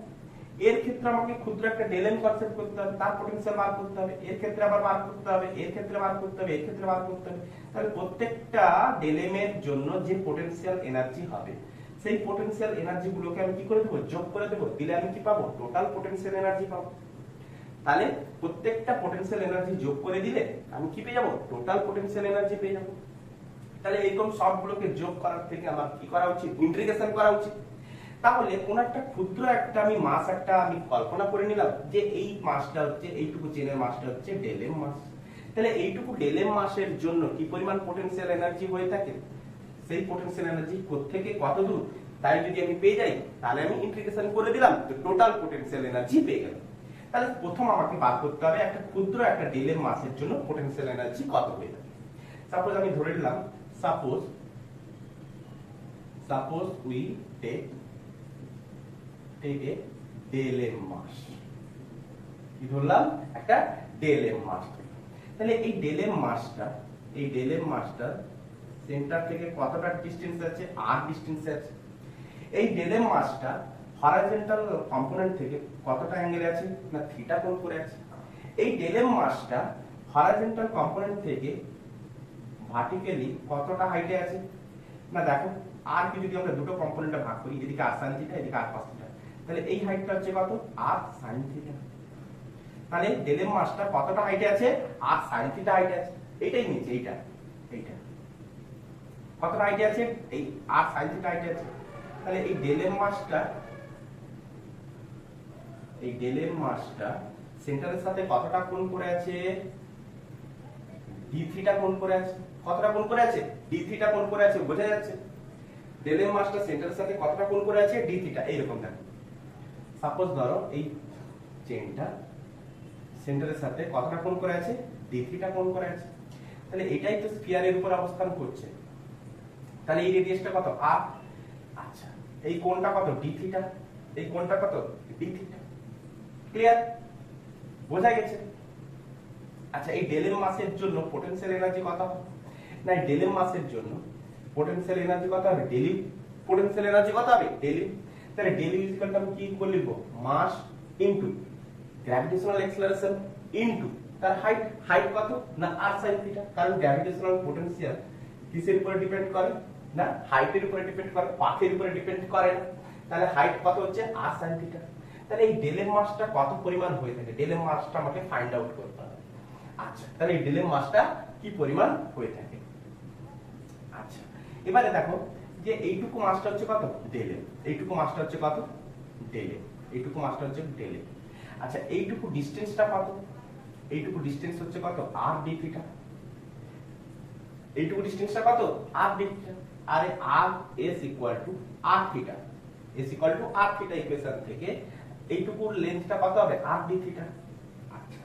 এর ক্ষেত্রে আমাকে ক্ষুদ্র একটা ডেলেম কনসেপ্ট করতে হবে, তার পোটেনশিয়াল বার করতে হবে, এর ক্ষেত্রে আবার বার করতে হবে, এর ক্ষেত্রে বার করতে হবে, এর ক্ষেত্রে বার করতে হবে। তাহলে প্রত্যেকটা ডেলেমের জন্য যে পোটেনশিয়াল এনার্জি হবে সেই পোটেনশিয়াল এনার্জি গুলোকে আমি কি করে দেবো, যোগ করে দেবো, দিলে আমি কি পাবো, টোটাল পোটেনশিয়াল এনার্জি পাবো। তাহলে প্রত্যেকটা পোটেনশিয়াল এনার্জি যোগ করে দিলে আমি কি পেয়ে যাবো, টোটাল পোটেনশিয়াল এনার্জি পেয়ে যাবো। তাহলে এইরকম সবগুলোকে যোগ করার থেকে আমার কি করা উচিত, ইন্টিগ্রেশন করা উচিত। তাহলে কোন একটা ক্ষুদ্র একটা আমি মাস একটা আমি কল্পনা করে নিলাম যে এই মাসটা হচ্ছে, এইটুকু চেনের মাসটা হচ্ছে ডেলেম মাস। তাহলে এইটুকু ডেলেম মাসের জন্য কি পরিমাণ পোটেনশিয়াল এনার্জি হয়ে থাকে, সেই পোটেনশিয়াল এনার্জি কোত্থেকে কত দূর, তাই যদি আমি পেয়ে যাই তাহলে আমি ইন্টিগ্রেশন করে দিলাম, তো টোটাল পোটেনশিয়াল এনার্জি পেয়ে গেলাম। তাহলে প্রথম আমাকে বার করতে হবে একটা ক্ষুদ্র একটা ডেলেম মাসের জন্য পোটেনশিয়াল এনার্জি কত হয়ে থাকে। সাপোজ আমি ধরে নিলাম, সাপোজ উই টেক এ ডেলেম মাস, কি ধরলাম, একটা ডেলেম মাস। তাহলে এই ডেলেম মাসটা সেন্টার থেকে কতটা ডিসটেন্স আছে, r ডিসটেন্স আছে। এই ডেলেম মাসটা হরাইজন্টাল কম্পোনেন্ট থেকে কতটা অ্যাঙ্গেলে আছে, না থিটা কোণ করে আছে। এই ডেলেম মাসটা হরাইজন্টাল কম্পোনেন্ট থেকে ভার্টিক্যালি কতটা হাইটে আছে, না দেখো r কে যদি আমরা দুটো কম্পোনেন্টে ভাগ করি, এদিকে r sin থিটা, এদিকে r cos থিটা, তাহলে এই হাইটটা হচ্ছে কত, r sin থিটা। তাহলে ডেলেম মাসটা কতটা হাইটে আছে, r sin থিটা হাইটে আছে। এইটাই নিচে, এইটা কতটা হাইটে আছে, এই r sin থিটা হাইটে আছে। তাহলে এই ডেলেম মাসটা সেন্টারের সাথে কতটা কোণ করে আছে, d থিটা কোণ করে আছে। কতটা কোণ করে আছে, d থিটা কোণ করে আছে, বোঝা যাচ্ছে। ডেলেম মাসটা সেন্টারের সাথে কতটা কোণ করে আছে, d থিটা। এইরকম দেখো, সাপোজ ধরো এই চেনটা সেন্টারের সাথে কতটা কোণ করে আছে, d থিটা কোণ করে আছে। তাহলে এটাই তো স্ফিয়ারের উপর অবস্থান করছে। তাহলে এই রেডিয়াসটা কত, r। আচ্ছা, এই কোণটা কত, d থিটা। এই কোণটা কত, d থিটা। ক্লিয়ার, বোঝা গেছে। আচ্ছা, এই ডেলেম মাসের জন্য পোটেনশিয়াল এনার্জি কত হবে, না এই ডেলেম মাসের জন্য পোটেনশিয়াল এনার্জি কত হবে, ডেলি পোটেনশিয়াল এনার্জি কত হবে, ডেলি। তাহলে ডেলি ইকুয়াল টু আমি কি করে লিখবো, mass into gravitational acceleration into তার হাইট কত, না r sin থিটা। কারণ গ্র্যাভিটেশনাল পোটেনশিয়াল কিসের উপরে ডিপেন্ড করে, না হাইটের উপরে ডিপেন্ড করে, পাথের উপরে ডিপেন্ড করে না। তাহলে হাইট কত হচ্ছে, r sin থিটা। তাহলে এই ডেলেম মাসটা কত পরিমাণ হয়ে থাকে, ডেলেম মাসটা আমাকে ফাইন্ড আউট করতে হবে। আচ্ছা, তাহলে এই ডেলেম মাসটা কি পরিমাণ হয়ে থাকে। আচ্ছা, এবারে দেখো যে এইটুকু মাসটা হচ্ছে কত, ডেলেম। এইটুকু মাসটা হচ্ছে কত, ডেলেম। এইটুকু মাসটা হচ্ছে ডেলেম। আচ্ছা, এইটুকু ডিসটেন্সটা কত, এইটুকু ডিসটেন্স হচ্ছে কত, r d থিটা। এইটুকু ডিসটেন্সটা কত, r d থিটা। আর r s equal to r theta, s equal to r theta equation থেকে এইটুকু লেন্থটা কত হবে, r d থিটা। আচ্ছা,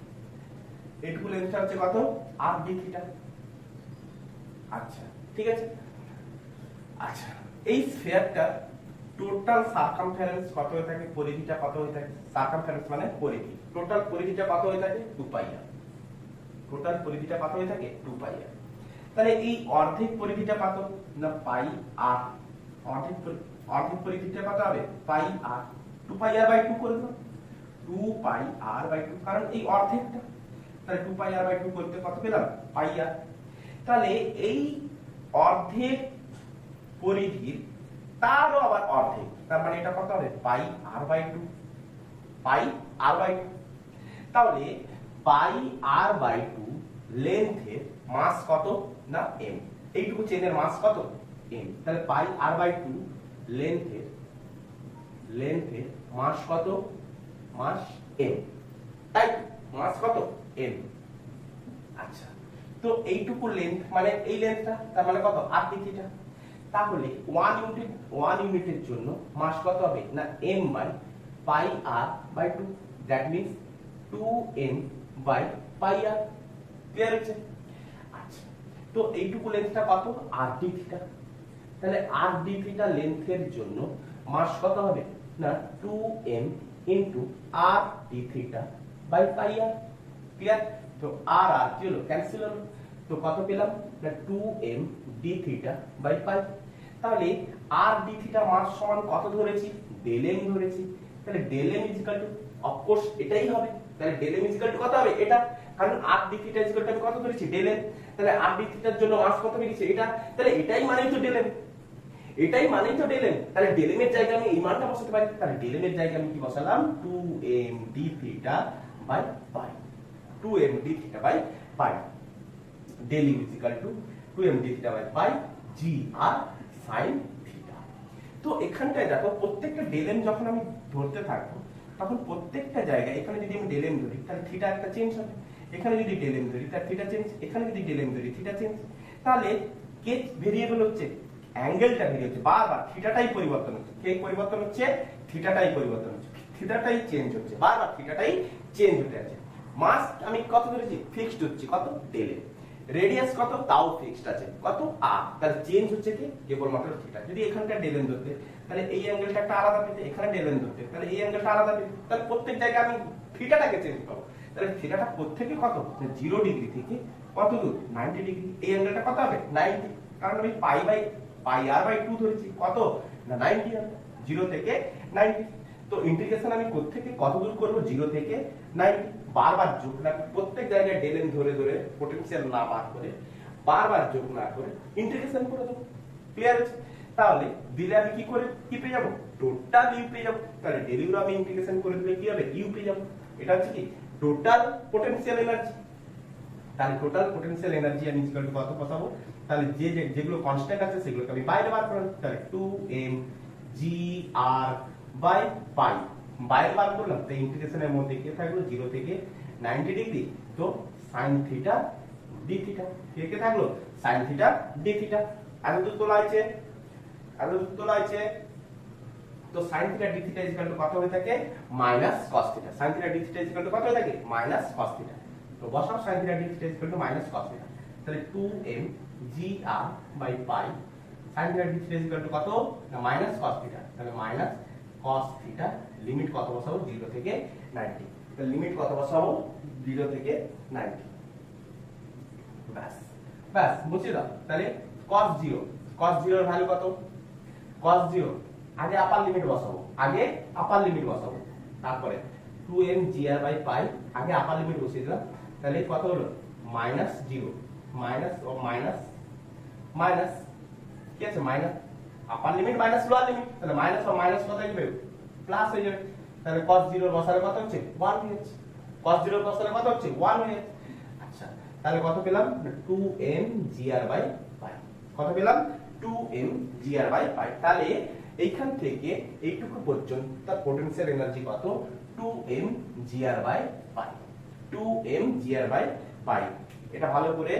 এইটুকু লেন্থটা হচ্ছে কত, r d থিটা। আচ্ছা, ঠিক আছে। আচ্ছা, এই স্ফিয়ারটা টোটাল সারকামফারেন্স কত হয়ে থাকে, পরিধিটা কত হয়ে থাকে, সারকামফারেন্স মানে পরিধি, টোটাল পরিধিটা কত হয়ে থাকে, 2 পাই r। টোটাল পরিধিটা কত হয়ে থাকে, 2 পাই r। তাহলে এই অর্ধেক পরিধিটা কত, না পাই r। অর্ধেক পরিধিটা কত হবে, pi r। 2 pi r by 2 করে দাও, 2 পাই r বাই 2, কারণ এই অর্ধেকটা। তাহলে 2 পাই r বাই 2 করতে কত পেলাম, পাই r। তাহলে এই অর্ধেক পরিধির তারও আবার অর্ধেক, তার মানে এটা কত হবে, pi r by 2, pi r by 2। তাহলে পাই r বাই 2 লেন্থের মাস কত, না m। এইটুকু চেনের মাস কত, m। তাহলে পাই r বাই 2 লেন্থের মাস কত, মাস m, তাই মাস কত, m। আচ্ছা, তো এইটুকু লেন্থ মানে এই লেন্থটা, তার মানে কত, r d থিটা। তাহলে 1 ইউনিটের জন্য মাস কত হবে, না m by pi r by 2, that means 2m/πr। Clear হচ্ছে? আচ্ছা, তো এইটুকু লেন্থটা কত? r d theta. তাহলে r d থিটা লেন্থের জন্য মাস কত হবে না 2m r d theta /πr। Clear? তো আর আর কি হলো? ক্যান্সেল হলো। তো কত পেলাম না 2m d থিটা /π। তাহলে r d থিটা মাস সমান কত ধরেছি? del m ধরেছি। তাহলে del m অফ কোর্স এটাই হবে। তাহলে del m কত হবে? এটা, কারণ r d থিটা আমি কত ধরেছি? del m। তাহলে r d থিটার জন্য মাস কত বেরিয়েছে? এটা। তাহলে এটাই মানেই তো del m, এটাই মানেই তো del m। তাহলে del m এর জায়গায় আমি এই মানটা বসাতে পারি। তাহলে del m এর জায়গায় আমি কি বসালাম? 2m d theta /π। 2m d theta /π। del u 2m d theta /π gr sin theta. তো এখানটায় দেখো প্রত্যেকটা del m যখন আমি ধরতে থাকবো তখন প্রত্যেকটা জায়গায় এখানে যদি আমি del m ধরি তাহলে থিটা একটা চেঞ্জ হবে, এখানে যদি del m ধরি তাহলে থিটা চেঞ্জ, এখানে যদি del m ধরি থিটা চেঞ্জ। তাহলে কে ভেরিয়েবল হচ্ছে? অ্যাঙ্গেলটা ভেরি হচ্ছে, বারবার থিটাটাই পরিবর্তন হচ্ছে। কে পরিবর্তন হচ্ছে? থিটাটাই পরিবর্তন হচ্ছে, থিটাটাই চেঞ্জ হচ্ছে, বারবার থিটাটাই চেঞ্জ হতে আছে। মাস আমি কত ধরেছি? ফিক্সড হচ্ছে কত? del m। রেডিয়াস কত? তাও ফিক্সড আছে কত? r। তাহলে চেঞ্জ হচ্ছে কি? কেবলমাত্র থিটা। যদি এখানটা del m ধরতে তাহলে এই অ্যাঙ্গেলটা একটা আলাদা পেতে, এখানে del m ধরতে তাহলে এই অ্যাঙ্গেলটা আলাদা পেতে। তাহলে প্রত্যেক জায়গায় আমি থিটাটাকে চেঞ্জ করব। তাহলে থিটাটা প্রত্যেকে কত? 0 ডিগ্রি থেকে কত দূর? 90 ডিগ্রি। এই অ্যাঙ্গেলটা কত হবে? 90, কারণ আমি πr/2 ধরেছি কত না 90 হবে, 0 থেকে 90। তো ইন্টিগ্রেশন আমি কোত্থেকে কত দূর করব? 0 থেকে 90। বারবার যোগ না, প্রত্যেক জায়গায় del m ধরে ধরে পটেনশিয়াল না বার করে বারবার যোগ না করে ইন্টিগ্রেশন করে দেব। ক্লিয়ার আছে? তাহলে দিলে আমি কি করে কি পেয়ে যাব? টোটাল ইউ পেয়ে যাব। তাহলে del u আমি ইন্টিগ্রেশন করে দিলে কি হবে? ইউ পেয়ে যাব। এটা হচ্ছে কি? Total potential energy. তাহলে টোটাল পটেনশিয়াল এনার্জি আমি কত বসাবো? তাহলে যেগুলো কনস্ট্যান্ট আছে সেগুলোকে আমি বাইরে বার করব। তাহলে 2m gr/π বাইরে বার করলাম। তো ইন্টিগ্রেশনের মধ্যে কি থাকলো? 0 থেকে 90 ডিগ্রি। তো sin থিটা d থিটা কে থাকলো? sin theta d theta. এত দূর তোলা আছে, এত দূর তোলা আছে। তো sin থিটা d থিটা কত হয়ে থাকে? Minus cos theta. sin theta d theta কত হয়ে থাকে? Minus cos theta. তো বসাও sin theta d theta minus cos theta. তাহলে 2m gr/π sin theta d theta কত? না মাইনাস cos থিটা। তাহলে মাইনাস cos থিটা লিমিট কত বসাবো? 0 থেকে 90। তাহলে লিমিট কত বসাবো? 0 থেকে 90। ব্যাস ব্যাস মুছে দাও। তাহলে cos 0 এর ভ্যালু কত? cos 0 আগে আপার লিমিট বসাবো, আগে আপার লিমিট বসাবো। তারপরে 2m gr/π আগে আপার লিমিট বসিয়ে দিলাম। তাহলে কত হলো? মাইনাস 0 মাইনাস ও মাইনাস মাইনাস কি আছে? মাইনাস আপার লিমিট মাইনাস লোয়ার লিমিট। তাহলে মাইনাস ও মাইনাস কত হয়ে যাবে? প্লাস হয়ে যাবে। তাহলে cos 0 বসালে কত হচ্ছে? 1 হয়ে যাচ্ছে। cos 0 বসালে কত হচ্ছে? 1 হয়ে যাচ্ছে। আচ্ছা, তাহলে কত পেলাম? 2m gr/π। কত পেলাম? 2m gr/π। তাহলে এইখান থেকে এইটুকু পর্যন্ত তার পটেনশিয়াল এনার্জি কত? 2m gr/π। 2m gr/π। এটা ভালো করে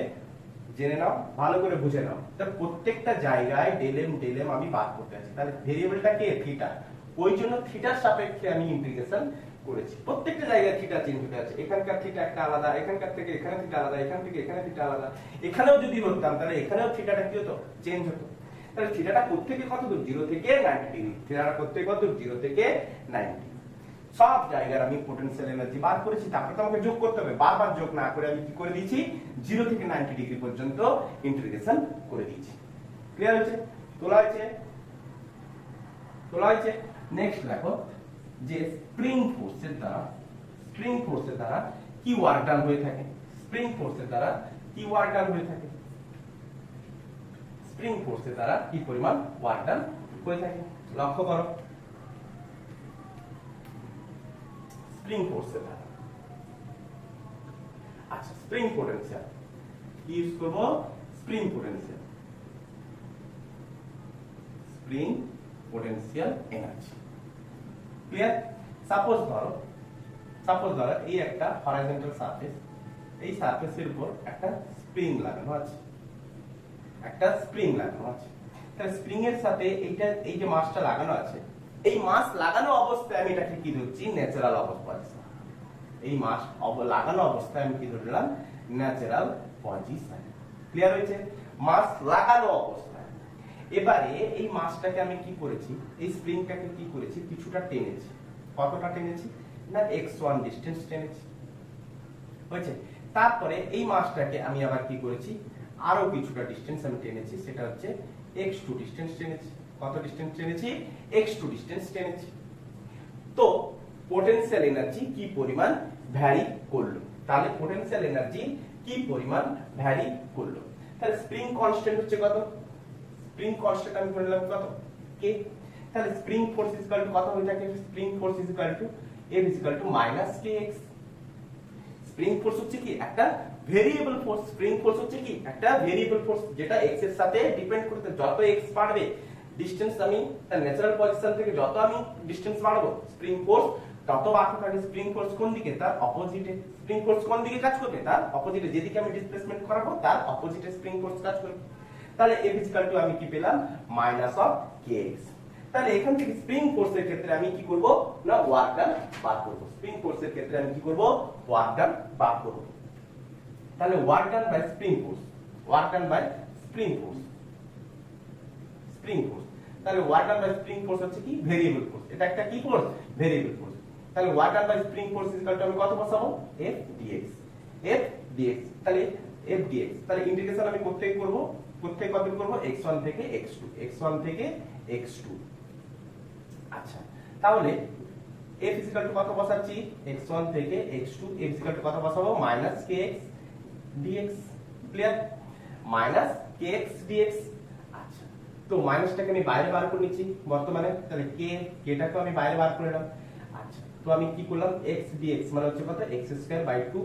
জেনে নাও, ভালো করে বুঝে নাও। তার প্রত্যেকটা জায়গায় del m আমি বার করতে আছি। তাহলে ভেরিয়েবলটা কে? থিটা। ওই জন্য থিটার সাপেক্ষে আমি ইন্টিগ্রেশন করেছি। প্রত্যেকটা জায়গায় থিটা চেঞ্জ হতে আছে। এখানকার থিটা একটা আলাদা, এখানকার থেকে এখানে থিটা আলাদা, এখান থেকে এখানে থিটা আলাদা। এখানেও যদি ধরতাম তাহলে এখানেও থিটাটা কি হতো? চেঞ্জ হতো। তাহলে থিটাটা প্রত্যেকে কত দূর? 0 থেকে 90 ডিগ্রি। থিটাটা প্রত্যেকে কত দূর? 0 থেকে 90। সব জায়গায় আমি পটেনশিয়াল এনার্জি বার করেছি। তারপরে তো আমাকে যোগ করতে হবে। বারবার যোগ না করে আমি কি করে দিয়েছি? 0 থেকে 90 ডিগ্রি পর্যন্ত ইন্টিগ্রেশন করে দিয়েছি। ক্লিয়ার হয়েছে? তোলা হয়েছে? তোলা হয়েছে? নেক্সট দেখো যে স্প্রিং ফোর্সের দ্বারা কি ওয়ার্ক ডান হয়ে থাকে? স্প্রিং ফোর্সের দ্বারা কি ওয়ার্ক ডান হয়ে থাকে? স্প্রিং ফোর্সের দ্বারা কি পরিমাণ ওয়ার্ক ডান হয়ে থাকে? লক্ষ্য করো। স্প্রিং ফোর্সের দ্বারা, আচ্ছা স্প্রিং পোটেনশিয়াল কি ইউজ করব? Spring potential, spring potential energy. Clear? Suppose ধরো এই একটা হরাইজন্টাল সারফেস, এই সারফেসের উপর একটা স্প্রিং লাগানো আছে, একটা স্প্রিং লাগানো আছে। তাহলে স্প্রিং এর সাথে এইটা, এই যে মাসটা লাগানো আছে, এই মাস লাগানো অবস্থায় আমি এটাকে কি ধরছি? ন্যাচারাল অবস্থা। এই মাস লাগানো অবস্থায় আমি কি ধরলাম, ন্যাচারাল পজিশন। ক্লিয়ার হয়েছে? মাস লাগানো অবস্থায়। এবারে এই মাসটাকে আমি কি করেছি, এই স্প্রিংটাকে কি করেছি, কিছুটা টেনেছি। কতটা টেনেছি না, x1 ডিসটেন্স টেনেছি। হয়েছে? তারপরে এই মাসটাকে আমি আবার কি করেছি, আরো কিছুটা ডিসটেন্স আমি টেনেছি, সেটা হচ্ছে x2 ডিসটেন্স টেনেছি। কত ডিসটেন্স টেনেছি? x2 distance টেনেছি। তো পোটেনশিয়াল এনার্জি কি পরিমাণ ভ্যারি করলো, তাহলে পোটেনশিয়াল এনার্জি কি পরিমাণ ভ্যারি করলো। তাহলে স্প্রিং কনস্ট্যান্ট হচ্ছে কত, স্প্রিং কনস্ট্যান্ট আমি বললাম কত, k। তাহলে spring force is equal to কত হয়ে থাকে, spring force is equal two F is equal two -kx। Spring force হচ্ছে কি একটা ভেরিয়েবল ফোর্স, স্প্রিং ফোর্স হচ্ছে কি একটা ভেরিয়েবল ফোর্স, যেটা x এর সাথে ডিপেন্ড করতে, যত x বাড়বে ডিসটেন্স আমি তার ন্যাচারাল পজিশন থেকে যত আমি ডিসটেন্স বাড়াবো স্প্রিং ফোর্স তত বাড়তে থাকে। স্প্রিং ফোর্স কোন দিকে, তার অপোজিটে। স্প্রিং ফোর্স কোন দিকে কাজ করবে, তার অপোজিটে। যেদিকে আমি ডিসপ্লেসমেন্ট করাবো তার অপোজিটে স্প্রিং ফোর্স কাজ করবে। তাহলে F ইজ ইকুয়াল টু আমি কি পেলাম, -kx। তাহলে এখান থেকে স্প্রিং ফোর্সের ক্ষেত্রে আমি কি করব না, ওয়ার্ক ডান বার করব। স্প্রিং ফোর্সের ক্ষেত্রে আমি কি করব, ওয়ার্ক ডান বার করব। তাহলে work done by spring force, work done by spring force, spring force. তাহলে work done by spring force হচ্ছে কি ভেরিয়েবল ফোর্স, এটা একটা কি ফোর্স, ভেরিয়েবল ফোর্স। তাহলে work done by spring force is equal to আমি কত বসাবো, F dx, F dx। তাহলে F dx, তাহলে ইন্টিগ্রেশন আমি কোত্থেকে করব, কোত্থেকে কত করব, x1 থেকে x2, x1 থেকে x2। আচ্ছা, তাহলে F ইজ ইকুয়াল টু কত বসাচ্ছি, x1 থেকে x2, F is equal to কত বসাবো, -kx dx। Clear? -kx dx। আচ্ছা, তো মাইনাসটাকে আমি বাইরে বার করে নিচ্ছি বর্তমানে, তাহলে কেটাকে আমি বাইরে বার করে নিলাম। আচ্ছা, তো আমি কি করলাম, x dx মানে হচ্ছে কত, x²/2,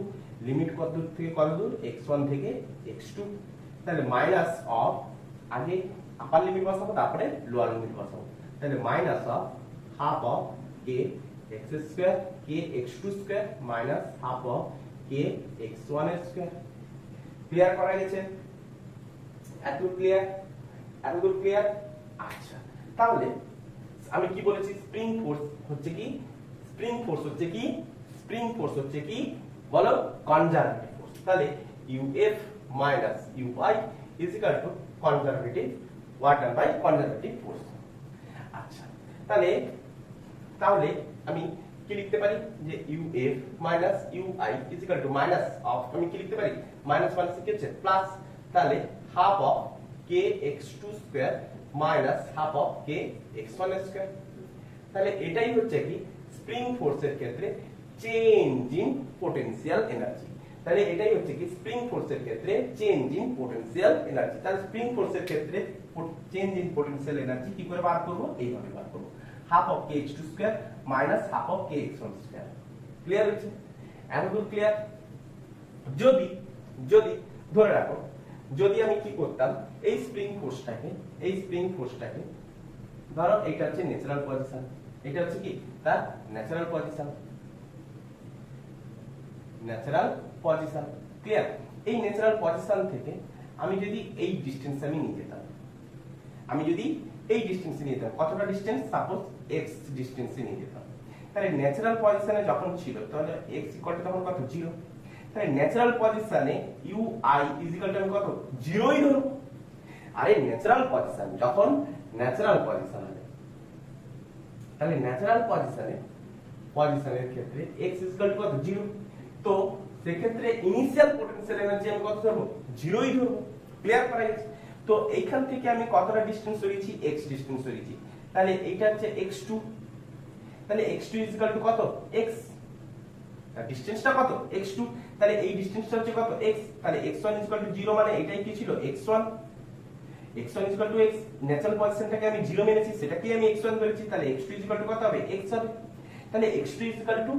লিমিট কত দূর থেকে কত দূর, x1 থেকে x2। তাহলে মাইনাস অফ, আগে আপার লিমিট বসাবো তারপরে লোয়ার লিমিট বসাবো। তাহলে minus of half of k x² k x2² minus half of k x1²। Clear করা গেছে? এতদূর ক্লিয়ার? এতদূর ক্লিয়ার? আচ্ছা, তাহলে আমি কি বলেছি, স্প্রিং ফোর্স হচ্ছে কি, স্প্রিং ফোর্স হচ্ছে কি, স্প্রিং ফোর্স হচ্ছে কি বলো, কনজারভেটিভ ফোর্স। তাহলে UF minus UI is equal to conservative work done by conservative force। আচ্ছা, তাহলে তাহলে আমি কি লিখতে পারি, যে UF minus UI is equal to minus of, আমি কি লিখতে পারি, মাইনাস মাইনাস কি হচ্ছে প্লাস, তাহলে half of k x2² minus half of k x1²। তাহলে এটাই হচ্ছে কি স্প্রিং ফোর্সের ক্ষেত্রে চেঞ্জ ইন পোটেনশিয়াল এনার্জি। তাহলে এটাই হচ্ছে কি স্প্রিং ফোর্সের ক্ষেত্রে চেঞ্জ ইন পোটেনশিয়াল এনার্জি। তাহলে স্প্রিং ফোর্সের ক্ষেত্রে চেঞ্জ ইন পোটেনশিয়াল এনার্জি কি করে বার করব, এইভাবে বার করব, half of k x2² minus half of k x1²। Clear হচ্ছে? এতদূর ক্লিয়ার? যদি যদি ধরে রাখো, যদি আমি কি করতাম, এই স্প্রিং ফোর্সটাকে ধরো এটা হচ্ছে ন্যাচারাল পজিশন, এটা হচ্ছে কি তার natural position, natural position. Clear? এই ন্যাচারাল পজিশন থেকে আমি যদি এই ডিসটেন্স আমি নিয়ে যেতাম, আমি যদি এই ডিসটেন্সে নিয়ে যেতাম, কতটা ডিসটেন্স, সাপোজ x ডিসটেন্সে নিয়ে যেতাম, তাহলে ন্যাচারাল পজিশনে যখন ছিল তাহলে x ইকুয়াল টু তখন কত, 0। তাহলে ন্যাচারাল পজিশনে UI ইজ ইকুয়াল টু আমি কত, 0ই ধরব। আরে ন্যাচারাল পজিশন, যখন ন্যাচারাল পজিশন হবে, তাহলে ন্যাচারাল পজিশনের ক্ষেত্রে x ইজ ইকুয়াল টু কত, 0। তো সেক্ষেত্রে ইনিশিয়াল পোটেনশিয়াল এনার্জি আমি কত ধরব, 0ই ধরব। ক্লিয়ার করা গেছে? তো এইখান থেকে আমি কতটা ডিসটেন্স সরিয়েছি, x ডিসটেন্স সরিয়েছি, তাহলে এইটা হচ্ছে x2। তাহলে x2 ইজ ইকুয়াল টু কত, x, তার ডিসটেন্সটা কত, x2। তাহলে এই ডিসটেন্সটা হচ্ছে কত, x। তাহলে x1 ইজ ইকুয়াল টু 0 মানে এটাই কি ছিল, x1। x1 is equal to x, natural পজিশনটাকে আমি 0 মেনেছি, সেটাকে আমি x1 ধরেছি, তাহলে x2 ইজ ইকুয়াল টু কত হবে, x হবে। তাহলে x2 is equal to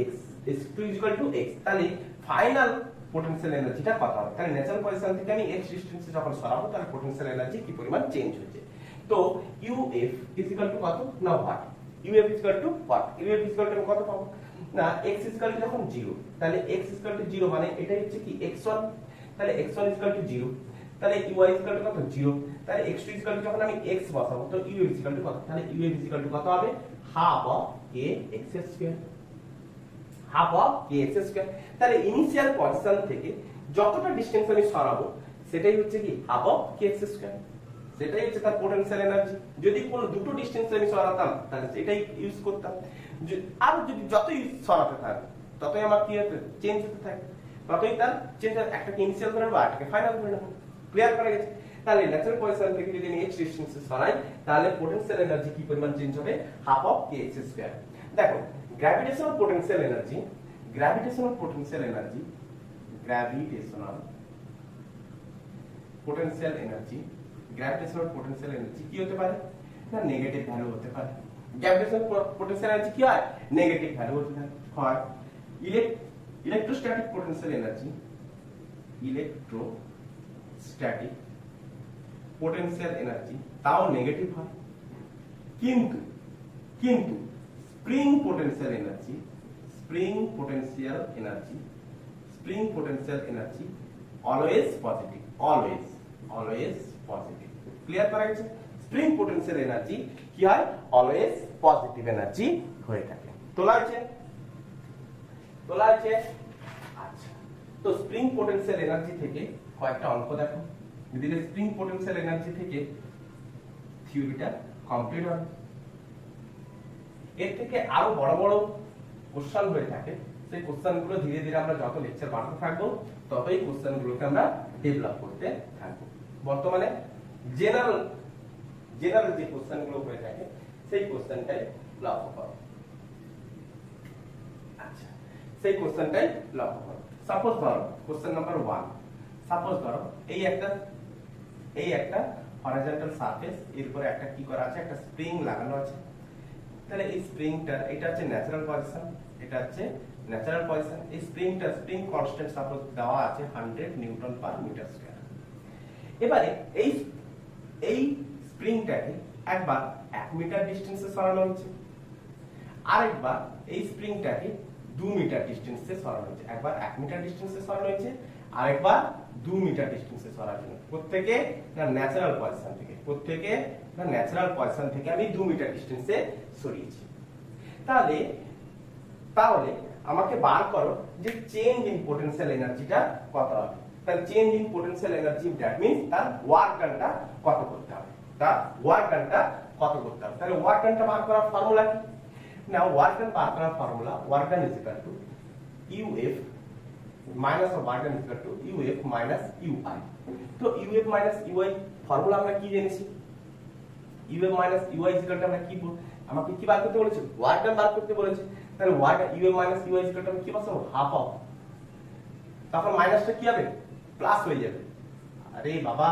x, x2 is equal to x। তাহলে ফাইনাল পোটেনশিয়াল এনার্জিটা কত হবে, তাহলে ন্যাচারাল পজিশন থেকে আমি x ডিসটেন্সে যখন সরাবো তাহলে পোটেনশিয়াল এনার্জি কি পরিমাণ চেঞ্জ হচ্ছে। তো UF ইজ ইকুয়াল টু কত, না what, UF is equal two what, UF is equal to কত পাবো না, x ইজ ইকুয়াল টু যখন 0, তাহলে x ইজ ইকুয়াল টু 0 মানে এটাই হচ্ছে কি x1। তাহলে x1 ইজ ইকুয়াল টু 0, তাহলে UY ইজ ইকুয়াল টু কত, 0। তাহলে x2 ইজ ইকুয়াল টু যখন আমি x বসাবো তো UF ইজ ইকুয়াল টু কত, তাহলে UF ইজ ইকুয়াল টু কত হবে, half of k x², half of K X square. তাহলে ইনিশিয়াল পজিশন থেকে যতটা ডিসটেন্স আমি সরাবো সেটাই হচ্ছে কি half of K X square, সেটাই হচ্ছে তার পোটেনশিয়াল এনার্জি। যদি কোনো দুটো ডিসটেন্স আমি সরাতাম তাহলে এটাই ইউজ করতাম, আর যদি যতই সরাতে থাকে ততই আমার কি হতে চেঞ্জ হতে থাকে, ততই তার চেঞ্জ, একটাকে ইনিশিয়াল ধরে নেবো একটাকে ফাইনাল ধরে নেবো। ক্লিয়ার করা গেছে? তাহলে ন্যাচারাল পজিশন থেকে যদি আমি এক্স ডিসটেন্সে সরাই তাহলে পোটেনশিয়াল এনার্জি কি পরিমাণ চেঞ্জ হবে, half of K X square. দেখো gravitational potential energy, gravitational potential energy, gravitational potential energy, gravitational potential energy কি হতে পারে না নেগেটিভ ভ্যালু হতে পারে। গ্র্যাভিটেশনাল পোটেনশিয়াল এনার্জি কি হয়, নেগেটিভ ভ্যালু হতে হয়। Electrostatic potential energy, electrostatic potential energy তাও নেগেটিভ হয়। কিন্তু কিন্তু spring potential energy, spring potential energy, spring potential energy always positive, always always positive. Clear করা গেছে? স্প্রিং পোটেনশিয়াল এনার্জি কি হয়, অলওয়েজ পজিটিভ এনার্জি হয়ে থাকে। তোলা হয়েছে? তোলা হয়েছে? আচ্ছা, তো স্প্রিং পোটেনশিয়াল এনার্জি থেকে কয়েকটা অঙ্ক দেখো, দিলে স্প্রিং পোটেনশিয়াল এনার্জি থেকে থিওরিটা কমপ্লিট হবে। এর থেকে আরো বড় বড় কোশ্চেন হয়ে থাকে, সেই কোশ্চেন গুলো ধীরে ধীরে আমরা যত লেকচার বাড়তে থাকবো ততই কোশ্চেন গুলোকে আমরা ডেভেলপ করতে থাকবো। বর্তমানে জেনারেল যে কোশ্চেন গুলো হয়ে থাকে সেই কোশ্চেনটাই লক্ষ্য করো। আচ্ছা, সেই কোশ্চেনটাই লক্ষ্য করো। সাপোজ ধরো কোশ্চেন নাম্বার 1, সাপোজ ধরো এই একটা হরাইজন্টাল সারফেস, এর উপরে একটা কি করা আছে, একটা স্প্রিং লাগানো আছে। তাহলে এই স্প্রিংটা, এটা হচ্ছে ন্যাচারাল পজিশন, এটা হচ্ছে ন্যাচারাল পজিশন। এই স্প্রিংটা, স্প্রিং কনস্ট্যান্ট সাপোজ দেওয়া আছে 100 নিউটন পার মিটার স্কয়ার। এবারে এই স্প্রিংটাকে একবার 1 মিটার ডিসটেন্সে সরানো হচ্ছে, আরেকবার এই স্প্রিংটাকে 2 মিটার ডিসটেন্সে সরানো হচ্ছে। একবার 1 মিটার ডিসটেন্সে সরানো হচ্ছে, আরেকবার 2 মিটার ডিসটেন্সে সরানো হচ্ছে। প্রত্যেকে না ন্যাচারাল পজিশন থেকে, প্রত্যেকে না ন্যাচারাল পজিশন থেকে আমি 2 মিটার ডিসটেন্সে সরিয়েছি। তাহলে আমাকে বার করো যে চেঞ্জ ইন পোটেনশিয়াল এনার্জিটা কত হবে। তাহলে change in potential energy that means তার ওয়ার্ক ডানটা কত করতে হবে, তার ওয়ার্ক ডানটা কত করতে হবে। তাহলে ওয়ার্ক ডানটা বার করার ফর্মুলা কি না, ওয়ার্ক ডান বার করার formula work done is equal two UF minus of work done is equal two UF minus UI। তো UF মাইনাস UI ফর্মুলা আমরা কি জেনেছি, UF minus UI is equal two আমরা কি আমাকে কি বার করতে বলেছে, ওয়ার্ক ডান বার করতে বলেছে। তাহলে work UF minus UI is equal to আমি কি বসাবো, হাফ অফ, তখন মাইনাসটা কি হবে প্লাস হয়ে যাবে। আরে বাবা,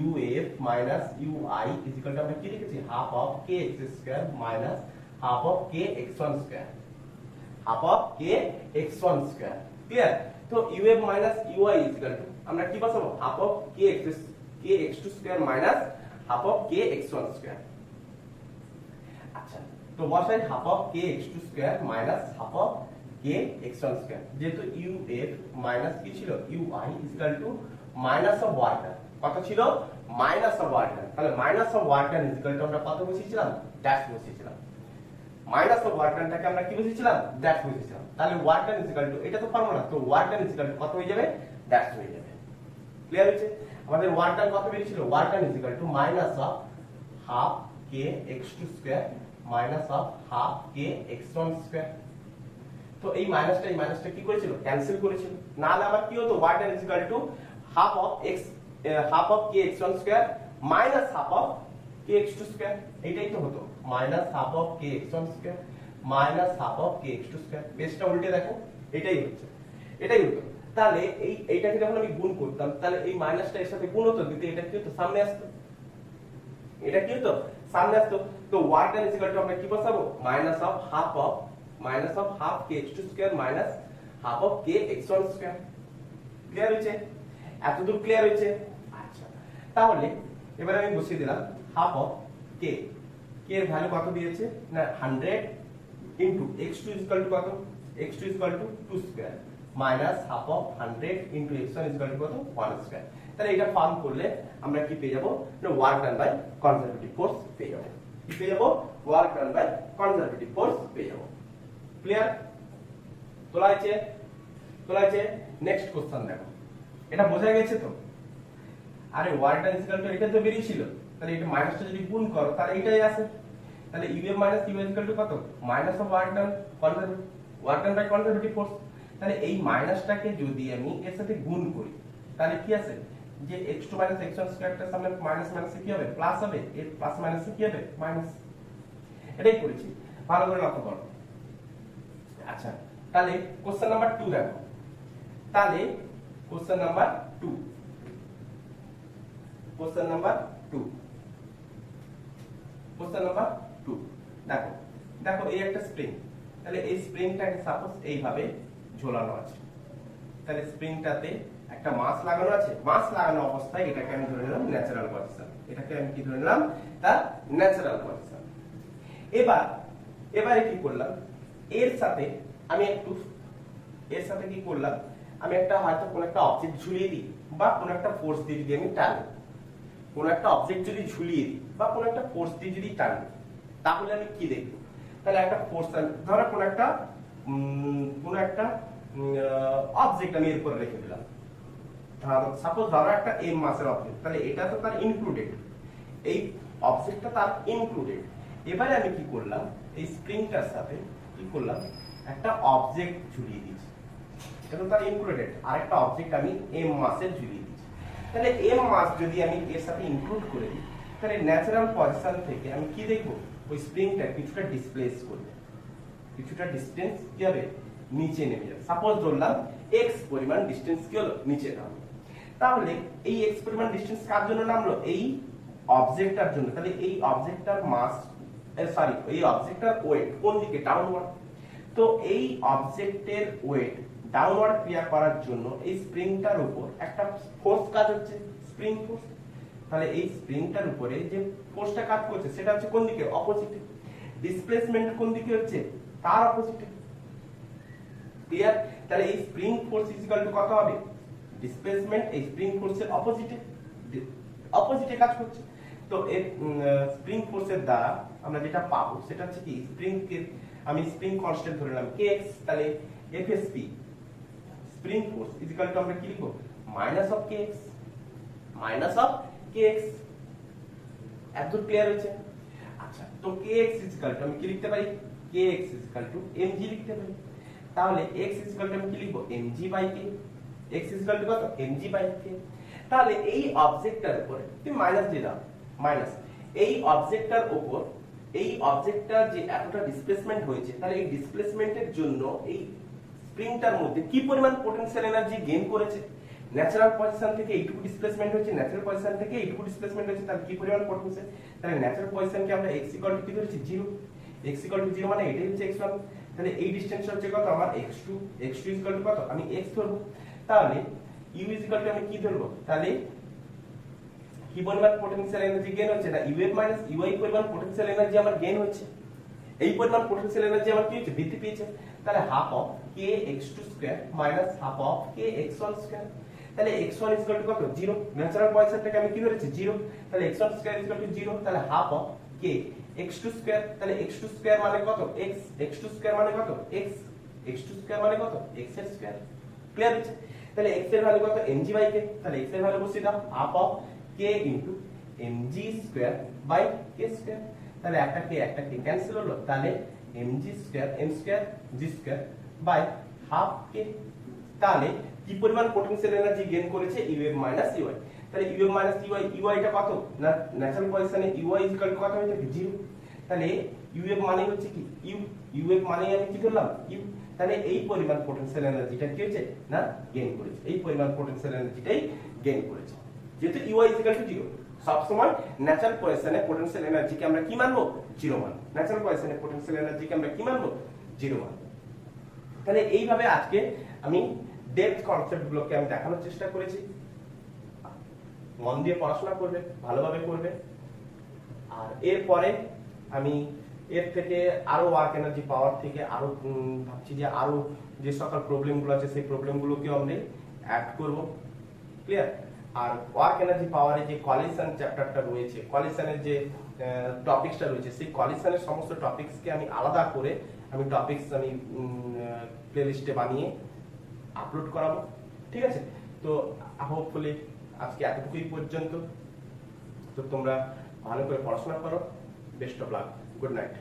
UF minus UI is equal two আমরা কি লিখেছি, half of kx square minus half of kx1 square, half of kx1 square. Clear? তো UF minus UI is equal two আমরা কি বসাবো, half of kx2 square minus half of kx1 square. আচ্ছা, তো বসাই half of kx2 square minus half of kx1 square. যেহেতু UF minus কি ছিল, UI is equal to minus of work ডান, কত ছিল, মাইনাস অফ ওয়ার্ক ডান। তাহলে minus of work done is equal two আমরা কত বসিয়েছিলাম, ড্যাশ বসিয়েছিলাম। মাইনাস অফ ওয়ার্ক ডানটাকে আমরা কি বসিয়েছিলাম, ড্যাশ বসিয়েছিলাম। তাহলে work done is equal two, এটা তো ফর্মুলা, তো work done is equal to কত হয়ে যাবে, ড্যাশ হয়ে যাবে। ক্লিয়ার হয়েছে? আমাদের ওয়ার্ক ডান কত বেরিয়েছিল, work done is equal to minus of half kx2 square minus of half kx1 square. তো এই মাইনাসটা কি করেছিল, ক্যান্সেল করেছিল। না হলে আবার কি হতো, work done is equal to half of kx1 square minus half of kx2 square. এটাই তো হতো, minus half of kx1 square minus half of kx2 square. বেসটা উল্টে দেখো, এটাই হচ্ছে, এটাই হতো। তাহলে এইটাকে যখন আমি গুণ করতাম তাহলে এই মাইনাসটা এর সাথে গুণ হতো, দিতে এটা কি হতো, সামনে আসতো, এটা কি হতো, সামনে আসতো। তো work done is equal two আমরা কি বসাবো, minus of half kx2 square minus half of kx1 square. Clear হয়েছে? এতদূর ক্লিয়ার হয়েছে? আচ্ছা, তাহলে এবার আমি বসিয়ে দিলাম হাফ অফ k, এর ভ্যালু কত দিয়েছে না 100 into x2 is equal to কত, x2 is equal two 2 square minus half of 100 into x1 is equal to কত, 1 স্কয়ার। তাহলে এটা ফার্ম করলে আমরা কি পেয়ে যাব, না work done by conservative force পেয়ে যাব। কি পেয়ে যাব, work done by conservative force পেয়ে যাব। ক্লিয়ার? তোলা হয়েছে। নেক্সট কোশ্চেন দেখো, এটা বোঝা গেছে তো? আরে ওয়ার্ক ডান ইকুয়াল টু এটা তো বেরিয়েছিল, তাহলে এটা মাইনাসটা যদি গুণ করো তাহলে এটাই আসে। তাহলে U M minus U equal to কত? Minus of work done by conservative force. তাহলে এই মাইনাসটাকে যদি আমি এর সাথে গুণ করি তাহলে কি আছে, যে x2 x1 স্কয়ারটার সামনে মাইনাস মাইনাসে কি হবে? প্লাস হবে। এর প্লাস মাইনাসে কি হবে? মাইনাস। এটাই করেছি, ভালো করে লক্ষ্য করো। আচ্ছা, তাহলে কোশ্চেন নাম্বার 2 দেখো। তাহলে কোশ্চেন নাম্বার 2 দেখো এই একটা স্প্রিং। তাহলে এই স্প্রিংটাকে সাপোজ এইভাবে ঝোলানো আছে। তাহলে স্প্রিংটাতে একটা মাস লাগানো আছে। মাস লাগানো অবস্থায় এটাকে আমি ধরে নিলাম ন্যাচারাল পজিশন। এটাকে আমি কি ধরে নিলাম? তার ন্যাচারাল পজিশন। এবারে কি করলাম, এর সাথে কি করলাম, আমি একটা হয়তো কোন একটা অবজেক্ট ঝুলিয়ে দিই বা কোন একটা ফোর্স দিয়ে যদি আমি টানি, কোন একটা অবজেক্ট যদি ঝুলিয়ে দিই বা কোন একটা ফোর্স দিয়ে যদি টানি, তাহলে আমি কি দেখব? তাহলে একটা ফোর্স, ধরো কোন একটা অবজেক্ট আমি এর উপরে রেখে দিলাম। সাপোজ ধরো একটা এম মাসের অবজেক্ট, তাহলে এটা তো তার ইনক্লুডেড, এই অবজেক্টটা তার ইনক্লুডেড। এবারে আমি কি করলাম, এই স্প্রিংটার সাথে কি করলাম, একটা অবজেক্ট ঝুলিয়ে দিয়েছি। এটা তো তার ইনক্লুডেড, আরেকটা অবজেক্ট আমি এম মাসের ঝুলিয়ে দিয়েছি। তাহলে এম মাস যদি আমি এর সাথে ইনক্লুড করে দিই, তাহলে ন্যাচারাল পজিশন থেকে আমি কি দেখবো, ওই স্প্রিংটা কিছুটা ডিসপ্লেস করবে, কিছুটা ডিসটেন্স কি হবে, নিচে নেমে যাবে। সাপোজ ধরলাম x পরিমাণ ডিসটেন্স কি হলো, নিচে নামলো। তাহলে এই x পরিমাণ ডিসটেন্স কার জন্য নামলো? এই অবজেক্টটার জন্য। তাহলে এই অবজেক্টটার মাস, এই অবজেক্টটার ওয়েট কোন দিকে? ডাউনওয়ার্ড। তো এই অবজেক্টের ওয়েট ডাউনওয়ার্ড ক্রিয়া করার জন্য এই স্প্রিংটার উপর একটা ফোর্স কাজ হচ্ছে, স্প্রিং ফোর্স। তাহলে এই স্প্রিংটার উপরে যে ফোর্সটা কাজ করছে সেটা হচ্ছে কোন দিকে? অপোজিটে। ডিসপ্লেসমেন্ট কোন দিকে হচ্ছে? তার অপোজিটে। ক্লিয়ার? তাহলে এই spring force is equal to কত হবে? ডিসপ্লেসমেন্ট এই স্প্রিং ফোর্সের অপোজিটে কাজ করছে। তো এই স্প্রিং ফোর্সের দ্বারা আমরা যেটা পাবো সেটা হচ্ছে কি, আমি স্প্রিং কনস্ট্যান্ট ধরে নিলাম kx। তাহলে FSP spring force is equal two আমরা কি লিখব? Minus of kx। এতদূর ক্লিয়ার হয়েছে? আচ্ছা, তো kx ইজ ইকুয়াল টু আমি কি লিখতে পারি? kx is equal two mg লিখতে পারি। তাহলে x ইজ ইকুয়াল টু আমি কি লিখব? mg by k। x is equal to কত? mg by k। তাহলে এই অবজেক্টটার উপর তুমি মাইনাস দিয়ে দাও, মাইনাস এই অবজেক্টটার উপর, এই অবজেক্টটার যে এতটা ডিসপ্লেসমেন্ট হয়েছে, তাহলে এই ডিসপ্লেসমেন্টের জন্য এই স্প্রিংটার মধ্যে কি পরিমাণ পটেনশিয়াল এনার্জি গেইন করেছে? ন্যাচারাল পজিশন থেকে এইটুকু ডিসপ্লেসমেন্ট হয়েছে, ন্যাচারাল পজিশন থেকে এইটুকু ডিসপ্লেসমেন্ট হয়েছে, তাহলে কি পরিমাণ পটেনশিয়াল? তাহলে ন্যাচারাল পজিশনকে আমরা x ইকুয়াল টু কি ধরেছি? 0। x ইকুয়াল টু 0 মানে এটাই হচ্ছে x1। তাহলে এই ডিসটেন্স হচ্ছে কত? আমার x2 ইকুয়াল টু কত? আমি x ধরবো। তাহলে u ইকুয়াল টু আমি কি ধরবো? তাহলে কি পরিমাণ পটেনশিয়াল এনার্জি গেইন হচ্ছে? না uf মাইনাস ui পরিমাণ পটেনশিয়াল এনার্জি আমার গেইন হচ্ছে। এই পরিমাণ পটেনশিয়াল এনার্জি আমার কি হচ্ছে? বৃদ্ধি পেয়েছে। তাহলে half of kx2 square minus half of kx1 square. তাহলে x1 ইকুয়াল টু কত? 0। ন্যাচারাল পজিশনটাকে আমি কি ধরেছি? 0। তাহলে x1 স্কয়ার ইকুয়াল টু 0। তাহলে half of k x2 square. তাহলে x2 স্কয়ার মানে কত? x। x2 স্কয়ার মানে কত? x। x2 স্কয়ার মানে কত? x এর স্কয়ার। ক্লিয়ার হচ্ছে? তাহলে x এর ভ্যালু কত? mg by k। তাহলে x এর ভ্যালু বসিয়ে দাও, half of k into mg square by k square. তাহলে একটা k ক্যান্সেল হলো। তাহলে mg square m square g square by half k। তাহলে কি পরিমাণ পটেনশিয়াল এনার্জি গেইন করেছে? uf minus ui। তাহলে uf মাইনাস ui টা কত? না ন্যাচারাল পজিশনে ui ইকুয়াল টু কত হয়ে যাবে? 0। তাহলে uf মানে হচ্ছে কি? uf মানে আমি কি করলাম? u। তাহলে এই পরিমাণ পটেনশিয়াল এনার্জিটা কি হচ্ছে? না গেইন করেছে। এই পরিমাণ পটেনশিয়াল এনার্জিটাই গেইন করেছে। যেহেতু ui ইকুয়াল টু 0, সব সময় ন্যাচারাল পজিশনে পটেনশিয়াল এনার্জিকে আমরা কি মানবো? 0 মানবো। ন্যাচারাল পজিশনে পটেনশিয়াল এনার্জিকে আমরা কি মানবো? 0 মানবো। তাহলে এইভাবে আজকে আমি ডেপথ কনসেপ্টগুলোকে আমি দেখানোর চেষ্টা করেছি। মন দিয়ে পড়াশোনা করবে, ভালোভাবে করবে। আর এরপরে আমি এর থেকে আরো ওয়ার্ক এনার্জি পাওয়ার থেকে আরো ভাবছি যে আরো যে সকল প্রবলেমগুলো আছে সেই প্রবলেমগুলোকে আমরা অ্যাড করব। ক্লিয়ার? আর ওয়ার্ক এনার্জি পাওয়ারে যে কলিশন চ্যাপ্টারটা রয়েছে, কলিশনের যে টপিকসটা রয়েছে, সেই কলিশনের সমস্ত টপিকসকে আমি আলাদা করে আমি টপিকস আমি প্লেলিস্টে বানিয়ে আপলোড করাবো, ঠিক আছে? তো হোপফুলি আজকে এতটুকুই পর্যন্ত। তো তোমরা ভালো করে পড়াশোনা করো, best of luck, good night.